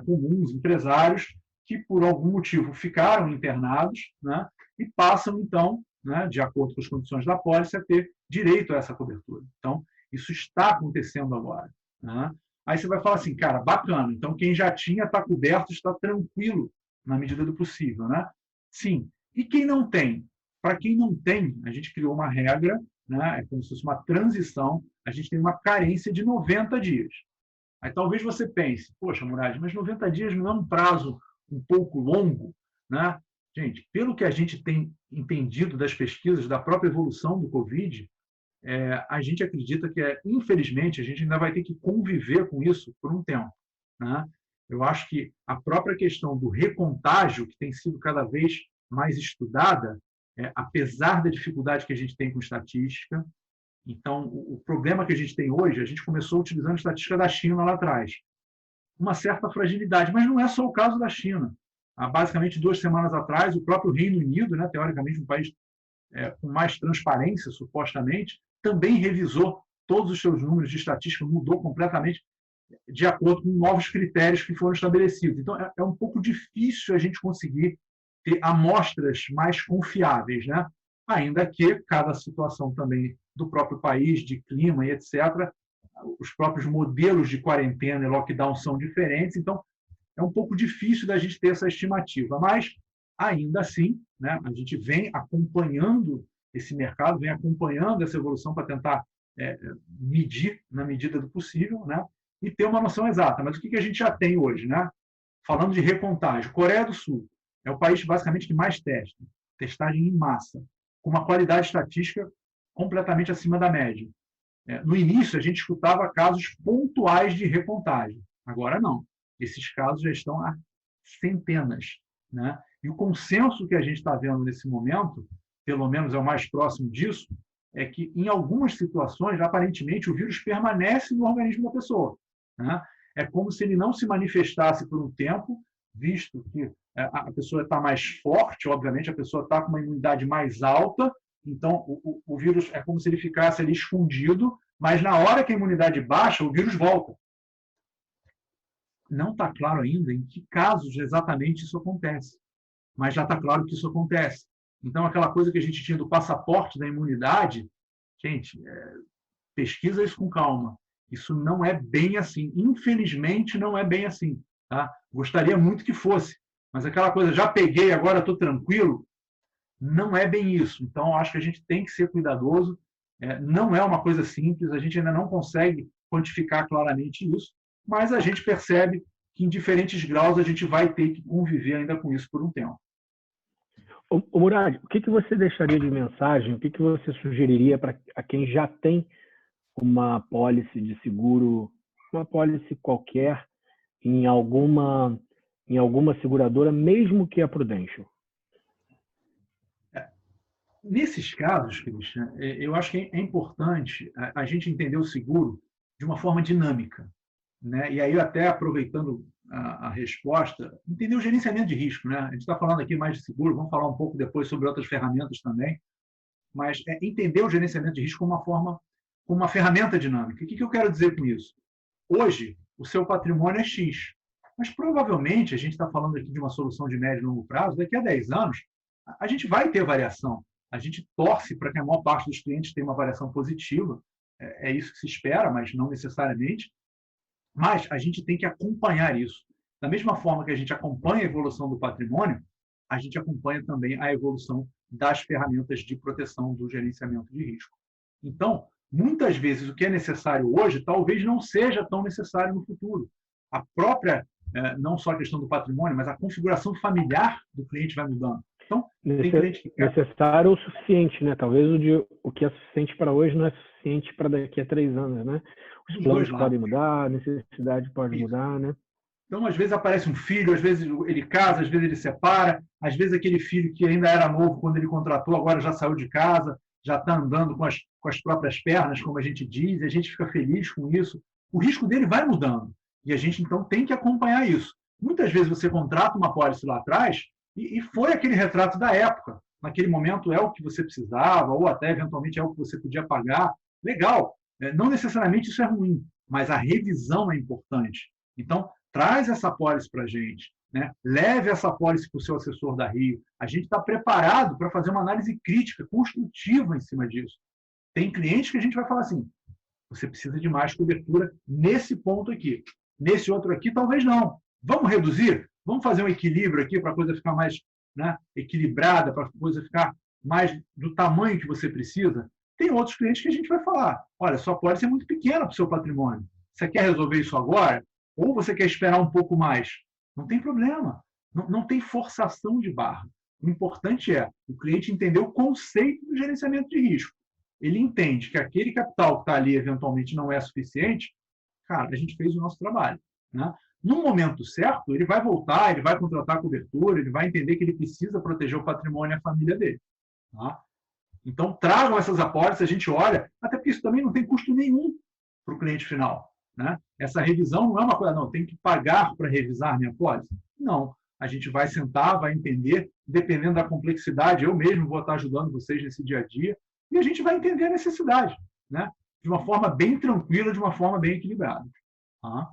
comuns, empresários, que por algum motivo ficaram internados, né, e passam, então, né, de acordo com as condições da pólice, a ter direito a essa cobertura. Então, isso está acontecendo agora. Né? Aí você vai falar assim, bacana, então quem já tinha está coberto, está tranquilo na medida do possível. Né? Sim. E quem não tem? Para quem não tem, a gente criou uma regra, né? É como se fosse uma transição, a gente tem uma carência de 90 dias. Aí talvez você pense, poxa, Murad, mas 90 dias não é um prazo um pouco longo? Né? gente, pelo que a gente tem entendido das pesquisas, da própria evolução do Covid, a gente acredita que, infelizmente, a gente ainda vai ter que conviver com isso por um tempo, né? Eu acho que a própria questão do recontágio, que tem sido cada vez mais estudada, apesar da dificuldade que a gente tem com estatística. Então, o problema que a gente tem hoje, a gente começou utilizando a estatística da China lá atrás. Uma certa fragilidade, mas não é só o caso da China. Há basicamente 2 semanas atrás, o próprio Reino Unido, né, teoricamente um país com mais transparência, supostamente, também revisou todos os seus números de estatística, mudou completamente de acordo com novos critérios que foram estabelecidos. Então, é um pouco difícil a gente conseguir ter amostras mais confiáveis, né? Ainda que cada situação também do próprio país, de clima e etc., os próprios modelos de quarentena e lockdown são diferentes, então é um pouco difícil da gente ter essa estimativa, mas ainda assim, né, a gente vem acompanhando esse mercado, vem acompanhando essa evolução para tentar medir na medida do possível, né, e ter uma noção exata. Mas o que a gente já tem hoje, né? Falando de recontagem, Coreia do Sul é o país basicamente que mais testa, testagem em massa, com uma qualidade estatística completamente acima da média. No início, a gente escutava casos pontuais de recontagem. Agora, não. Esses casos já estão a centenas, né? E o consenso que a gente está vendo nesse momento, pelo menos é o mais próximo disso, é que, em algumas situações, aparentemente, o vírus permanece no organismo da pessoa, né? É como se ele não se manifestasse por um tempo, visto que a pessoa está mais forte, obviamente, a pessoa está com uma imunidade mais alta, então o vírus é como se ele ficasse ali escondido, mas na hora que a imunidade baixa, o vírus volta. Não está claro ainda em que casos exatamente isso acontece, mas já está claro que isso acontece. Então, aquela coisa que a gente tinha do passaporte da imunidade, gente, pesquisa isso com calma. Isso não é bem assim. Infelizmente, não é bem assim. Tá? Gostaria muito que fosse, mas aquela coisa, já peguei, agora estou tranquilo, não é bem isso. Então, acho que a gente tem que ser cuidadoso. Não é uma coisa simples, a gente ainda não consegue quantificar claramente isso, mas a gente percebe que, em diferentes graus, a gente vai ter que conviver ainda com isso por um tempo. Ô Murad, o que você deixaria de mensagem, o que você sugeriria para quem já tem uma apólice de seguro, uma apólice qualquer, em alguma seguradora, mesmo que a Prudential? Nesses casos, Christian, eu acho que é importante a gente entender o seguro de uma forma dinâmica, né? E aí, até aproveitando a resposta, entender o gerenciamento de risco, né? A gente está falando aqui mais de seguro, vamos falar um pouco depois sobre outras ferramentas também, mas entender o gerenciamento de risco como uma ferramenta dinâmica. O que eu quero dizer com isso? Hoje, o seu patrimônio é X, mas provavelmente, a gente está falando aqui de uma solução de médio e longo prazo, daqui a 10 anos, a gente vai ter variação. A gente torce para que a maior parte dos clientes tenha uma variação positiva, é isso que se espera, mas não necessariamente. Mas a gente tem que acompanhar isso. Da mesma forma que a gente acompanha a evolução do patrimônio, a gente acompanha também a evolução das ferramentas de proteção do gerenciamento de risco. Então, muitas vezes, o que é necessário hoje talvez não seja tão necessário no futuro. A própria, não só a questão do patrimônio, mas a configuração familiar do cliente vai mudando. Então, tem cliente que quer... Necessário o suficiente, né? Talvez o que é suficiente para hoje não é suficiente para daqui a 3 anos, né? Os planos podem mudar, a necessidade pode mudar, né? Então, às vezes aparece um filho, às vezes ele casa, às vezes ele separa, às vezes aquele filho que ainda era novo quando ele contratou, agora já saiu de casa, já está andando com as próprias pernas, como a gente diz, e a gente fica feliz com isso. O risco dele vai mudando, e a gente, então, tem que acompanhar isso. Muitas vezes você contrata uma pólice lá atrás e foi aquele retrato da época. Naquele momento é o que você precisava, ou até, eventualmente, é o que você podia pagar. Legal. Não necessariamente isso é ruim, mas a revisão é importante. Então, traz essa pólice para a gente, né? Leve essa pólice para o seu assessor da Rio. A gente está preparado para fazer uma análise crítica, construtiva em cima disso. Tem clientes que a gente vai falar assim, você precisa de mais cobertura nesse ponto aqui. Nesse outro aqui, talvez não. Vamos reduzir? Vamos fazer um equilíbrio aqui para a coisa ficar mais, né, equilibrada, para a coisa ficar mais do tamanho que você precisa? Tem outros clientes que a gente vai falar, olha, sua pólice é muito pequena para o seu patrimônio. Você quer resolver isso agora? Ou você quer esperar um pouco mais? Não tem problema. Não tem forçação de barra. O importante é o cliente entender o conceito do gerenciamento de risco. Ele entende que aquele capital que está ali eventualmente não é suficiente, cara, a gente fez o nosso trabalho, né? No momento certo, ele vai voltar, ele vai contratar a cobertura, ele vai entender que ele precisa proteger o patrimônio e a família dele. Tá? Então, tragam essas apólices, a gente olha, até porque isso também não tem custo nenhum para o cliente final. Né? Essa revisão não é uma coisa, não, tem que pagar para revisar minha apólice. Não, a gente vai sentar, vai entender, dependendo da complexidade, eu mesmo vou estar ajudando vocês nesse dia a dia, e a gente vai entender a necessidade, né? De uma forma bem tranquila, de uma forma bem equilibrada. Tá?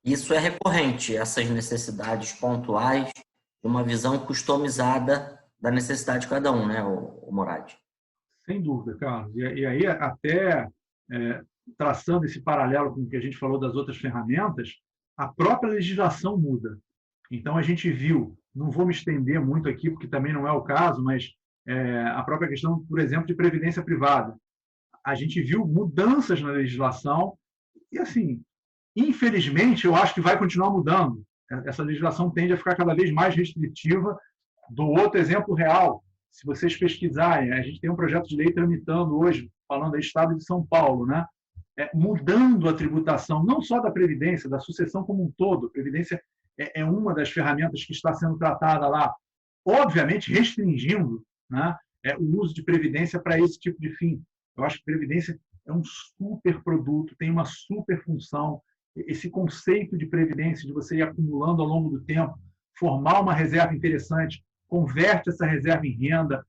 Isso é recorrente, essas necessidades pontuais, de uma visão customizada da necessidade de cada um, né, o Morad? Sem dúvida, Carlos. E aí, até traçando esse paralelo com o que a gente falou das outras ferramentas, a própria legislação muda. Então, a gente viu, não vou me estender muito aqui, porque também não é o caso, mas a própria questão, por exemplo, de previdência privada. A gente viu mudanças na legislação e, assim, infelizmente, eu acho que vai continuar mudando. Essa legislação tende a ficar cada vez mais restritiva. Do outro exemplo real, se vocês pesquisarem, a gente tem um projeto de lei tramitando hoje, falando do Estado de São Paulo, né? Mudando a tributação, não só da Previdência, da sucessão como um todo. A Previdência é uma das ferramentas que está sendo tratada lá, obviamente restringindo, né, o uso de Previdência para esse tipo de fim. Eu acho que Previdência é um super produto, tem uma super função. Esse conceito de Previdência, de você ir acumulando ao longo do tempo, formar uma reserva interessante, converte essa reserva em renda,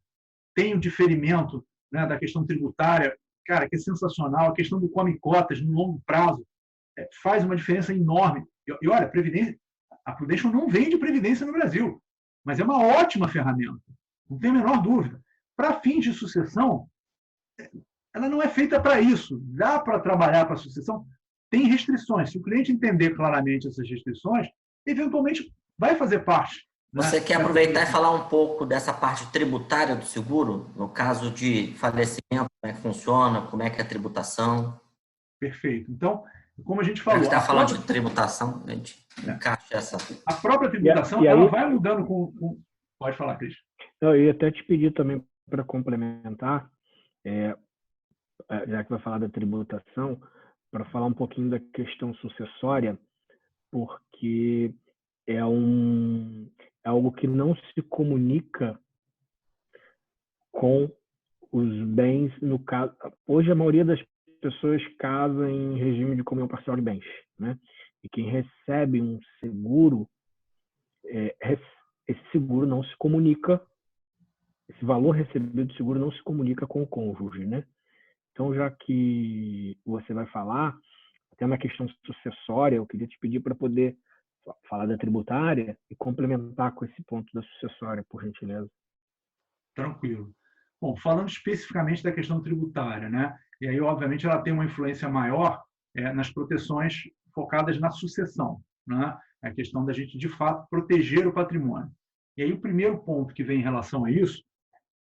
tem o diferimento, né, da questão tributária, cara, que é sensacional, a questão do come-cotas no longo prazo faz uma diferença enorme. E olha, a Prudential não vende Previdência no Brasil, mas é uma ótima ferramenta, não tem a menor dúvida. Para fins de sucessão, ela não é feita para isso. Dá para trabalhar para a sucessão? Tem restrições. Se o cliente entender claramente essas restrições, eventualmente vai fazer parte. Você quer aproveitar e falar um pouco dessa parte tributária do seguro? No caso de falecimento, como é que funciona, como é que é a tributação? Perfeito. Então, como a gente falou... A gente está falando de tributação, a gente encaixa essa... A própria tributação, ela vai mudando com... Pode falar, Cris. Eu ia até te pedir também para complementar, já que vai falar da tributação, para falar um pouquinho da questão sucessória, porque é algo que não se comunica com os bens, no caso. Hoje a maioria das pessoas casa em regime de comunhão parcial de bens, né? E quem recebe um seguro, esse seguro não se comunica, esse valor recebido do seguro não se comunica com o cônjuge, né? Então, já que você vai falar, até na questão sucessória, eu queria te pedir para poder falar da tributária e complementar com esse ponto da sucessória, por gentileza. Tranquilo. Bom, falando especificamente da questão tributária, né? E aí, obviamente, ela tem uma influência maior nas proteções focadas na sucessão, né? A questão da gente, de fato, proteger o patrimônio. E aí, o primeiro ponto que vem em relação a isso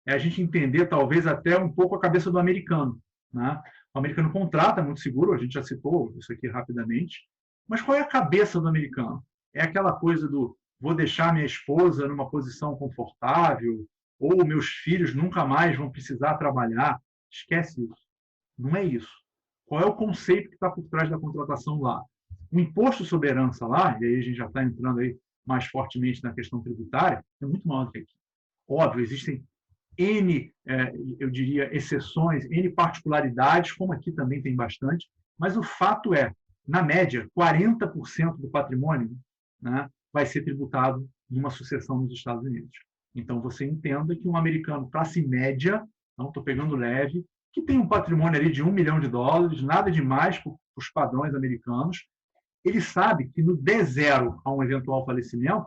é a gente entender, talvez, até um pouco a cabeça do americano, né? O americano contrata muito seguro, a gente já citou isso aqui rapidamente, mas qual é a cabeça do americano? É aquela coisa do vou deixar minha esposa numa posição confortável, ou meus filhos nunca mais vão precisar trabalhar. Esquece isso. Não é isso. Qual é o conceito que está por trás da contratação lá? O imposto sobre herança lá, e aí a gente já está entrando aí mais fortemente na questão tributária, é muito maior do que aqui. Óbvio, existem N, eu diria, exceções, N particularidades, como aqui também tem bastante, mas o fato é, na média, 40% do patrimônio, né, vai ser tributado numa sucessão nos Estados Unidos. Então, você entenda que um americano classe média, não estou pegando leve, que tem um patrimônio ali de $1 milhão, nada demais para os padrões americanos, ele sabe que no D0 a um eventual falecimento,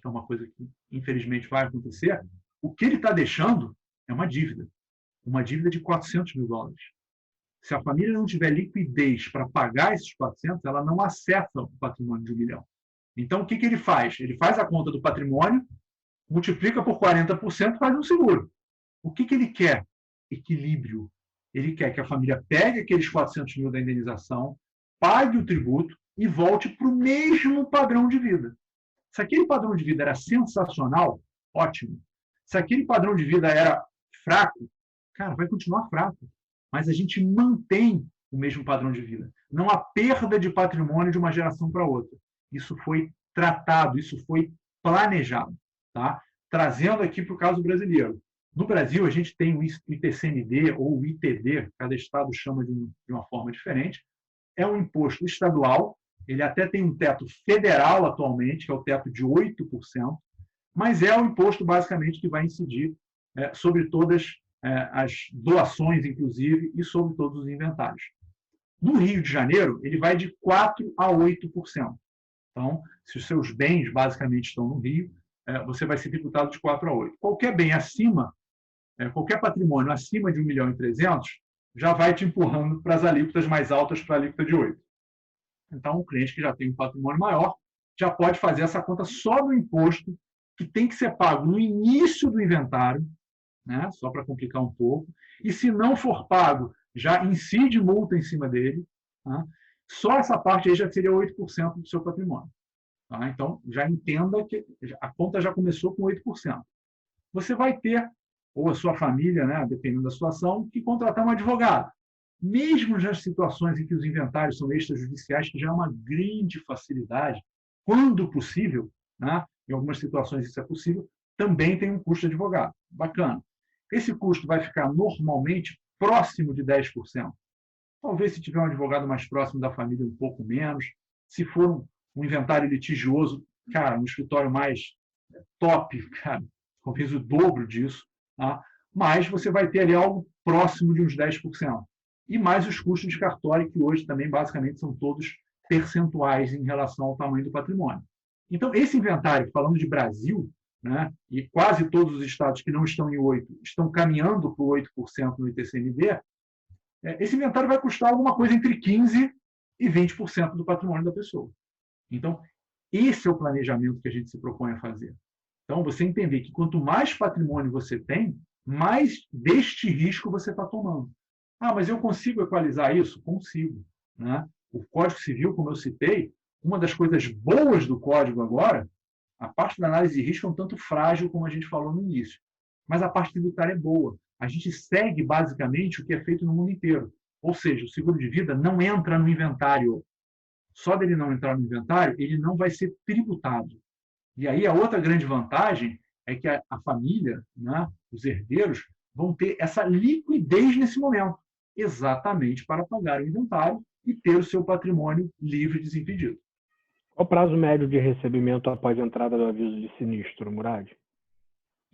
que é uma coisa que infelizmente vai acontecer, o que ele está deixando é uma dívida de $400 mil. Se a família não tiver liquidez para pagar esses 400, ela não acessa o patrimônio de $1 milhão. Então, o que ele faz? Ele faz a conta do patrimônio, multiplica por 40% e faz um seguro. O que ele quer? Equilíbrio. Ele quer que a família pegue aqueles 400 mil da indenização, pague o tributo e volte para o mesmo padrão de vida. Se aquele padrão de vida era sensacional, ótimo. Se aquele padrão de vida era fraco, cara, vai continuar fraco. Mas a gente mantém o mesmo padrão de vida. Não há perda de patrimônio de uma geração para outra. Isso foi tratado, isso foi planejado. Tá? Trazendo aqui para o caso brasileiro. No Brasil, a gente tem o ITCMD ou o ITD, cada estado chama de uma forma diferente. É um imposto estadual, ele até tem um teto federal atualmente, que é o teto de 8%, mas é um imposto basicamente que vai incidir sobre todas as doações, inclusive, e sobre todos os inventários. No Rio de Janeiro, ele vai de 4% a 8%. Então, se os seus bens basicamente estão no Rio, você vai ser tributado de 4% a 8%. Qualquer bem acima, qualquer patrimônio acima de 1.300.000, já vai te empurrando para as alíquotas mais altas, para a alíquota de 8%. Então, o cliente que já tem um patrimônio maior já pode fazer essa conta só do imposto que tem que ser pago no início do inventário, né? Só para complicar um pouco. E se não for pago, já incide multa em cima dele. Tá? Só essa parte aí já seria 8% do seu patrimônio. Tá? Então, já entenda que a conta já começou com 8%. Você vai ter, ou a sua família, né, dependendo da situação, que contratar um advogado. Mesmo nas situações em que os inventários são extrajudiciais, que já é uma grande facilidade, quando possível, né, em algumas situações isso é possível, também tem um custo de advogado. Bacana. Esse custo vai ficar normalmente próximo de 10%. Talvez se tiver um advogado mais próximo da família, um pouco menos. Se for um inventário litigioso, cara, um escritório mais top, cara, talvez o dobro disso. Tá? Mas você vai ter ali algo próximo de uns 10%. E mais os custos de cartório, que hoje também basicamente são todos percentuais em relação ao tamanho do patrimônio. Então, esse inventário, falando de Brasil, né, e quase todos os estados que não estão em 8% estão caminhando para o 8% no ITCMD, esse inventário vai custar alguma coisa entre 15% e 20% do patrimônio da pessoa. Então, esse é o planejamento que a gente se propõe a fazer. Então, você entender que quanto mais patrimônio você tem, mais deste risco você está tomando. Ah, mas eu consigo equalizar isso? Consigo. Né? O Código Civil, como eu citei, uma das coisas boas do Código agora, a parte da análise de risco é um tanto frágil, como a gente falou no início. Mas a parte tributária é boa. A gente segue, basicamente, o que é feito no mundo inteiro. Ou seja, o seguro de vida não entra no inventário. Só dele não entrar no inventário, ele não vai ser tributado. E aí a outra grande vantagem é que a família, né, os herdeiros, vão ter essa liquidez nesse momento, exatamente para pagar o inventário e ter o seu patrimônio livre e desimpedido. Qual o prazo médio de recebimento após a entrada do aviso de sinistro, Murad?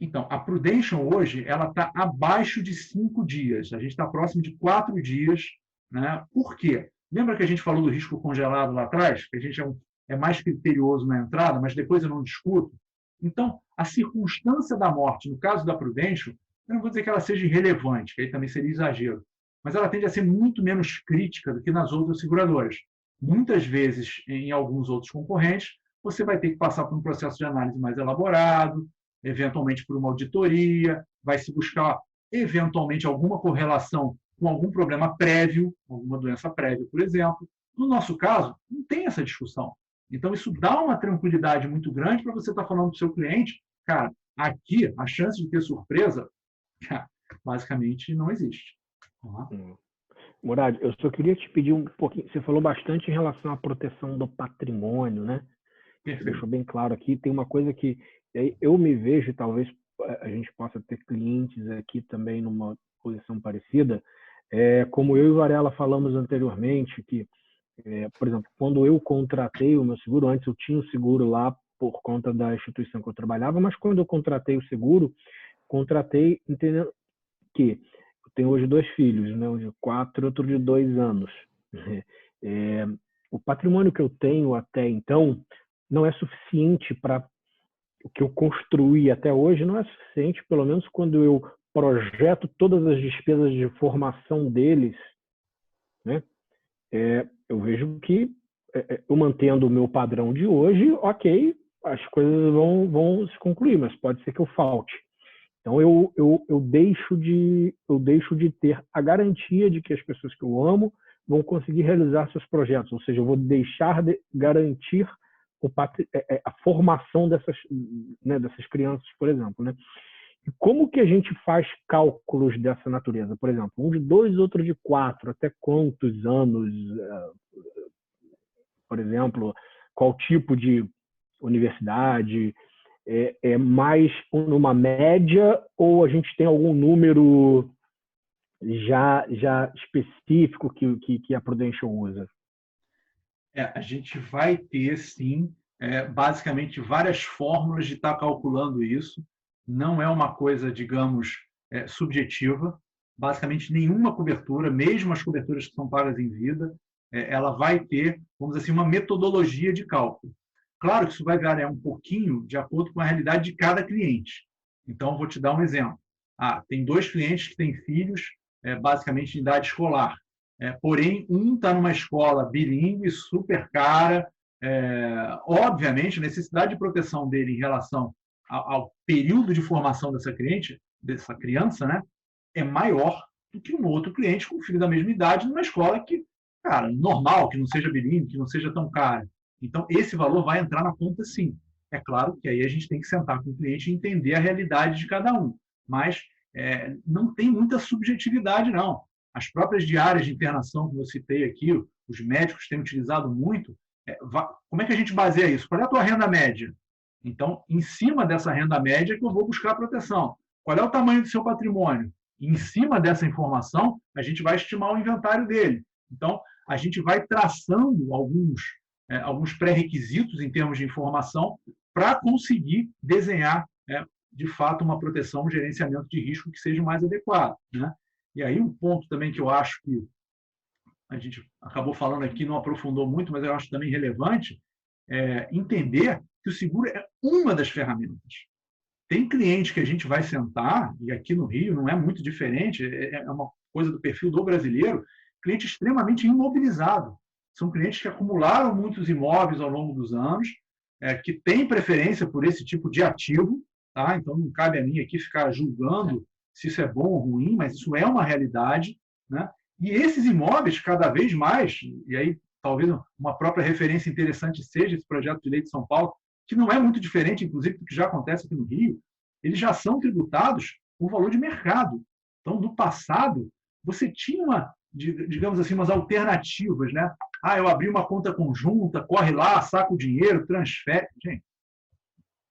Então, a Prudential hoje ela está abaixo de 5 dias. A gente está próximo de 4 dias. Né? Por quê? Lembra que a gente falou do risco congelado lá atrás? Que a gente é mais criterioso na entrada, mas depois eu não discuto. Então, a circunstância da morte, no caso da Prudential, eu não vou dizer que ela seja irrelevante, que aí também seria exagero, mas ela tende a ser muito menos crítica do que nas outras seguradoras. Muitas vezes, em alguns outros concorrentes, você vai ter que passar por um processo de análise mais elaborado, eventualmente por uma auditoria, vai se buscar, eventualmente, alguma correlação com algum problema prévio, alguma doença prévia, por exemplo. No nosso caso, não tem essa discussão. Então, isso dá uma tranquilidade muito grande para você estar falando para o seu cliente, cara, aqui a chance de ter surpresa, basicamente, não existe. Murad, eu só queria te pedir um pouquinho, você falou bastante em relação à proteção do patrimônio, né? Você deixou bem claro aqui, tem uma coisa que eu me vejo, talvez a gente possa ter clientes aqui também numa posição parecida, como eu e o Varela falamos anteriormente, que, por exemplo, quando eu contratei o meu seguro, antes eu tinha o seguro lá por conta da instituição que eu trabalhava, mas quando eu contratei o seguro, contratei entendendo que eu tenho hoje 2 filhos, né, um de 4 e outro de 2 anos. O patrimônio que eu tenho até então não é suficiente para o que eu construí até hoje, não é suficiente, pelo menos quando eu projeto todas as despesas de formação deles, né? Eu vejo que eu mantendo o meu padrão de hoje, ok, as coisas vão se concluir, mas pode ser que eu falte. Então eu deixo de ter a garantia de que as pessoas que eu amo vão conseguir realizar seus projetos, ou seja, eu vou deixar de garantir a formação dessas, né, dessas crianças, por exemplo, né? E como que a gente faz cálculos dessa natureza? Por exemplo, um de 2, outro de 4, até quantos anos, por exemplo, qual tipo de universidade, é mais numa média ou a gente tem algum número já específico que a Prudential usa? A gente vai ter, sim, basicamente várias fórmulas de estar calculando isso. Não é uma coisa, digamos, subjetiva. Basicamente, nenhuma cobertura, mesmo as coberturas que são pagas em vida, ela vai ter, vamos dizer assim, uma metodologia de cálculo. Claro que isso vai variar um pouquinho de acordo com a realidade de cada cliente. Então, vou te dar um exemplo. Tem 2 clientes que têm filhos, basicamente em idade escolar. Porém, um está numa escola bilíngue, super cara. Obviamente, a necessidade de proteção dele em relação ao período de formação dessa criança, né, é maior do que um outro cliente com um filho da mesma idade numa escola que, cara, normal, que não seja bilíngue, que não seja tão cara. Então, esse valor vai entrar na conta, sim. É claro que aí a gente tem que sentar com o cliente e entender a realidade de cada um. Mas não tem muita subjetividade, não. As próprias diárias de internação que eu citei aqui, os médicos têm utilizado muito. Como é que a gente baseia isso? Qual é a tua renda média? Então, em cima dessa renda média que eu vou buscar a proteção. Qual é o tamanho do seu patrimônio? E, em cima dessa informação, a gente vai estimar o inventário dele. Então, a gente vai traçando alguns pré-requisitos em termos de informação para conseguir desenhar, de fato, uma proteção, um gerenciamento de risco que seja mais adequado, né? E aí um ponto também que eu acho que a gente acabou falando aqui, não aprofundou muito, mas eu acho também relevante, entender que o seguro é uma das ferramentas. Tem cliente que a gente vai sentar, e aqui no Rio não é muito diferente, é uma coisa do perfil do brasileiro, cliente extremamente imobilizado. São clientes que acumularam muitos imóveis ao longo dos anos, que têm preferência por esse tipo de ativo, tá? Então não cabe a mim aqui ficar julgando se isso é bom ou ruim, mas isso é uma realidade, né? E esses imóveis, cada vez mais, e aí talvez uma própria referência interessante seja esse projeto de lei de São Paulo, que não é muito diferente, inclusive, do que já acontece aqui no Rio, eles já são tributados por valor de mercado. Então, no passado, você tinha, digamos assim, umas alternativas, né? Eu abri uma conta conjunta, corre lá, saca o dinheiro, transfere. Gente,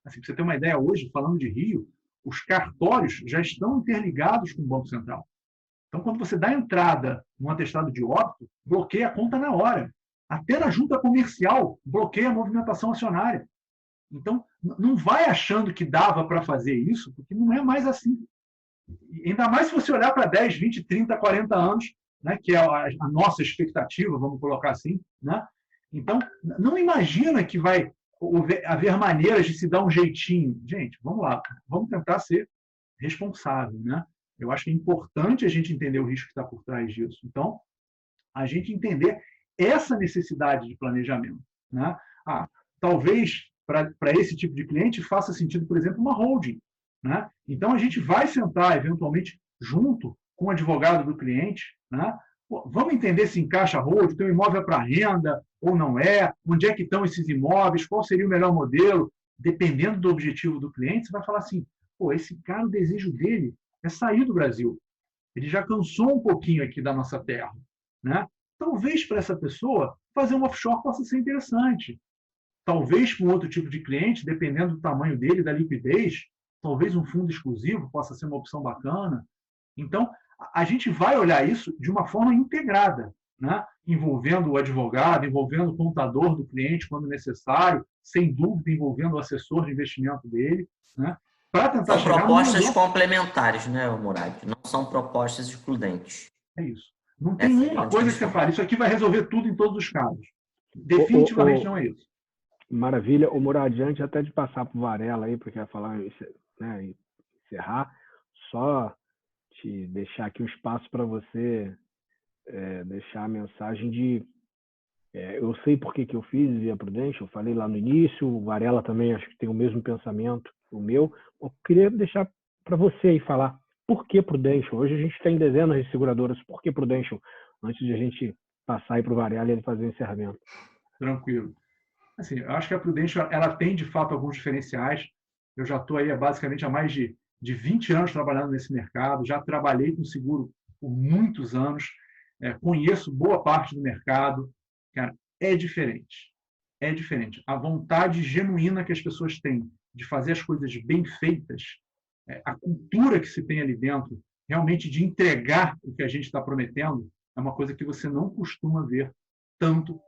assim, para você ter uma ideia, hoje, falando de Rio, os cartórios já estão interligados com o Banco Central. Então, quando você dá entrada num atestado de óbito, bloqueia a conta na hora. Até na junta comercial, bloqueia a movimentação acionária. Então, não vai achando que dava para fazer isso, porque não é mais assim. Ainda mais se você olhar para 10, 20, 30, 40 anos, né, que é a nossa expectativa, vamos colocar assim, né? Então, não imagina que vai haver maneiras de se dar um jeitinho. Gente, vamos lá, vamos tentar ser responsável, né? Eu acho que é importante a gente entender o risco que está por trás disso. Então, a gente entender essa necessidade de planejamento, né? Talvez para esse tipo de cliente faça sentido, por exemplo, uma holding, né? Então, a gente vai sentar, eventualmente, junto com o advogado do cliente, né? Vamos entender se encaixa a holding, tem um imóvel para renda ou não é, onde é que estão esses imóveis, qual seria o melhor modelo, dependendo do objetivo do cliente, você vai falar assim, esse cara, o desejo dele é sair do Brasil. Ele já cansou um pouquinho aqui da nossa terra, né? Talvez para essa pessoa fazer um offshore possa ser interessante. Talvez para um outro tipo de cliente, dependendo do tamanho dele, da liquidez, talvez um fundo exclusivo possa ser uma opção bacana. Então, a gente vai olhar isso de uma forma integrada, né? Envolvendo o advogado, envolvendo o contador do cliente quando necessário, sem dúvida envolvendo o assessor de investimento dele, né? Para tentar são propostas complementares, né, Murad? Não são propostas excludentes. É isso. Não tem uma coisa que você fala, isso aqui vai resolver tudo em todos os casos. Definitivamente não é isso. Maravilha. O Murad, antes até de passar para o Varela aí, porque vai falar, né, encerrar, só te deixar aqui um espaço para você deixar a mensagem de eu sei por que eu fiz via Prudential, eu falei lá no início, o Varela também acho que tem o mesmo pensamento, o meu. Eu queria deixar para você aí falar por que Prudential. Hoje a gente tem dezenas de seguradoras, por que Prudential? Antes de a gente passar aí para o Varela e ele fazer o encerramento. Tranquilo. Assim, eu acho que a Prudential ela tem, de fato, alguns diferenciais. Eu já estou aí basicamente há mais de 20 anos trabalhando nesse mercado, já trabalhei com seguro por muitos anos, conheço boa parte do mercado. Cara, é diferente. É diferente. A vontade genuína que as pessoas têm de fazer as coisas bem feitas, a cultura que se tem ali dentro, realmente de entregar o que a gente está prometendo, é uma coisa que você não costuma ver tanto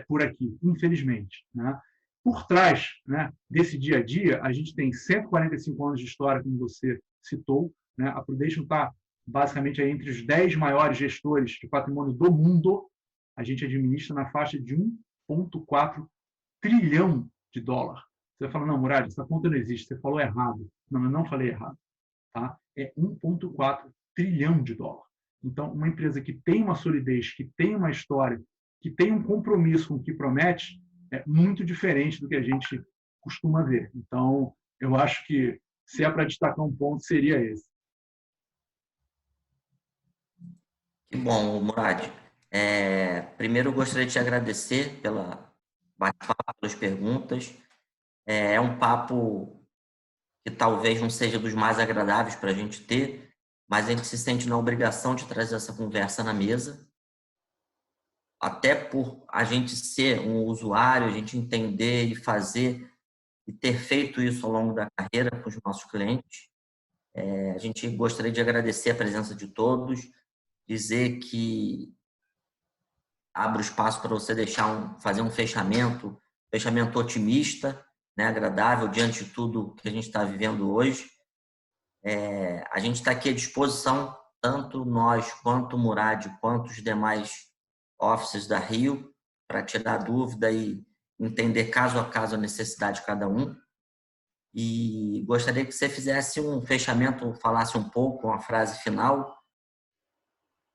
por aqui, infelizmente. Né? Por trás, né, desse dia a dia, a gente tem 145 anos de história, como você citou. Né? A Prudential está basicamente aí entre os 10 maiores gestores de patrimônio do mundo. A gente administra na faixa de 1,4 trilhão de dólar. Você vai falar, não, Murad, essa conta não existe, você falou errado. Não, eu não falei errado. Tá? É 1,4 trilhão de dólar. Então, uma empresa que tem uma solidez, que tem uma história, que tem um compromisso com o que promete, é muito diferente do que a gente costuma ver. Então, eu acho que, se é para destacar um ponto, seria esse. Que bom, Murad. Primeiro, eu gostaria de te agradecer pela bate-papo, pelas perguntas. É um papo que talvez não seja dos mais agradáveis para a gente ter, mas a gente se sente na obrigação de trazer essa conversa na mesa, até por a gente ser um usuário, a gente entender e fazer e ter feito isso ao longo da carreira com os nossos clientes. A gente gostaria de agradecer a presença de todos, dizer que abro espaço para você fazer um fechamento otimista, né, agradável diante de tudo que a gente está vivendo hoje. A gente está aqui à disposição, tanto nós, quanto o Murad, quanto os demais offices da Rio, para tirar dúvida e entender caso a caso a necessidade de cada um. E gostaria que você fizesse um fechamento, falasse um pouco, uma frase final,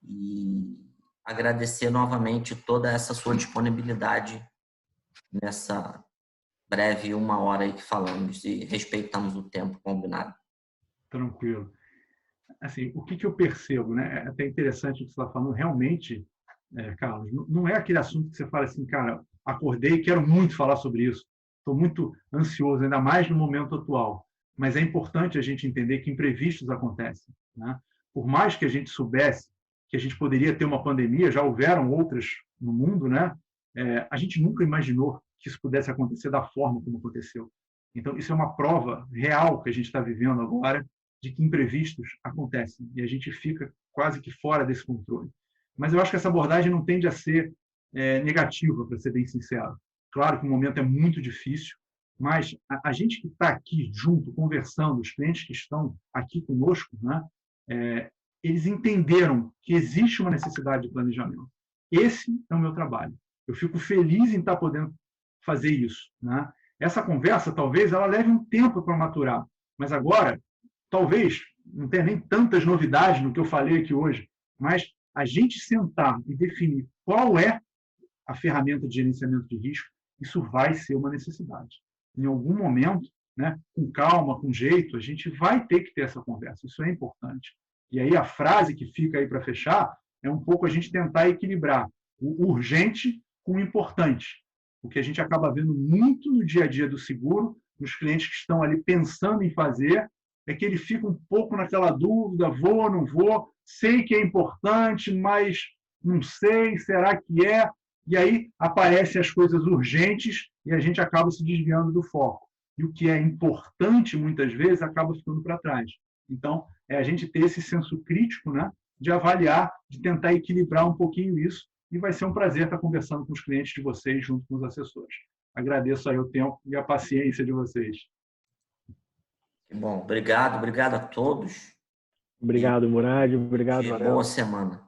e agradecer novamente toda essa sua disponibilidade nessa breve 1 hora aí que falamos e respeitamos o tempo combinado. Tranquilo. Assim, o que eu percebo, né? É até interessante o que você está falando. Realmente, Carlos, não é aquele assunto que você fala assim, cara, acordei e quero muito falar sobre isso. Estou muito ansioso, ainda mais no momento atual. Mas é importante a gente entender que imprevistos acontecem. Né? Por mais que a gente soubesse que a gente poderia ter uma pandemia, já houveram outras no mundo, né? A gente nunca imaginou que isso pudesse acontecer da forma como aconteceu. Então, isso é uma prova real que a gente está vivendo agora de que imprevistos acontecem e a gente fica quase que fora desse controle. Mas eu acho que essa abordagem não tende a ser negativa, para ser bem sincero. Claro que o momento é muito difícil, mas a gente que está aqui junto, conversando, os clientes que estão aqui conosco, né, eles entenderam que existe uma necessidade de planejamento. Esse é o meu trabalho. Eu fico feliz em estar podendo fazer isso. Né? Essa conversa, talvez, ela leve um tempo para maturar, mas agora, talvez, não tenha nem tantas novidades no que eu falei aqui hoje, mas a gente sentar e definir qual é a ferramenta de gerenciamento de risco, isso vai ser uma necessidade. Em algum momento, né, com calma, com jeito, a gente vai ter que ter essa conversa. Isso é importante. E aí a frase que fica aí para fechar é um pouco a gente tentar equilibrar o urgente com o importante. O que a gente acaba vendo muito no dia a dia do seguro, nos clientes que estão ali pensando em fazer, é que ele fica um pouco naquela dúvida, vou, não vou, sei que é importante, mas não sei, será que é? E aí aparecem as coisas urgentes e a gente acaba se desviando do foco. E o que é importante, muitas vezes, acaba ficando para trás. Então, é a gente ter esse senso crítico, né, de avaliar, de tentar equilibrar um pouquinho isso, e vai ser um prazer estar conversando com os clientes de vocês, junto com os assessores. Agradeço aí o tempo e a paciência de vocês. Bom, obrigado a todos. Obrigado, Murad. Obrigado, Varela. Boa semana.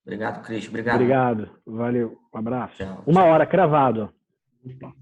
Obrigado, Cris. Obrigado. Obrigado. Valeu. Um abraço. Tchau, 1 hora, cravado. Opa.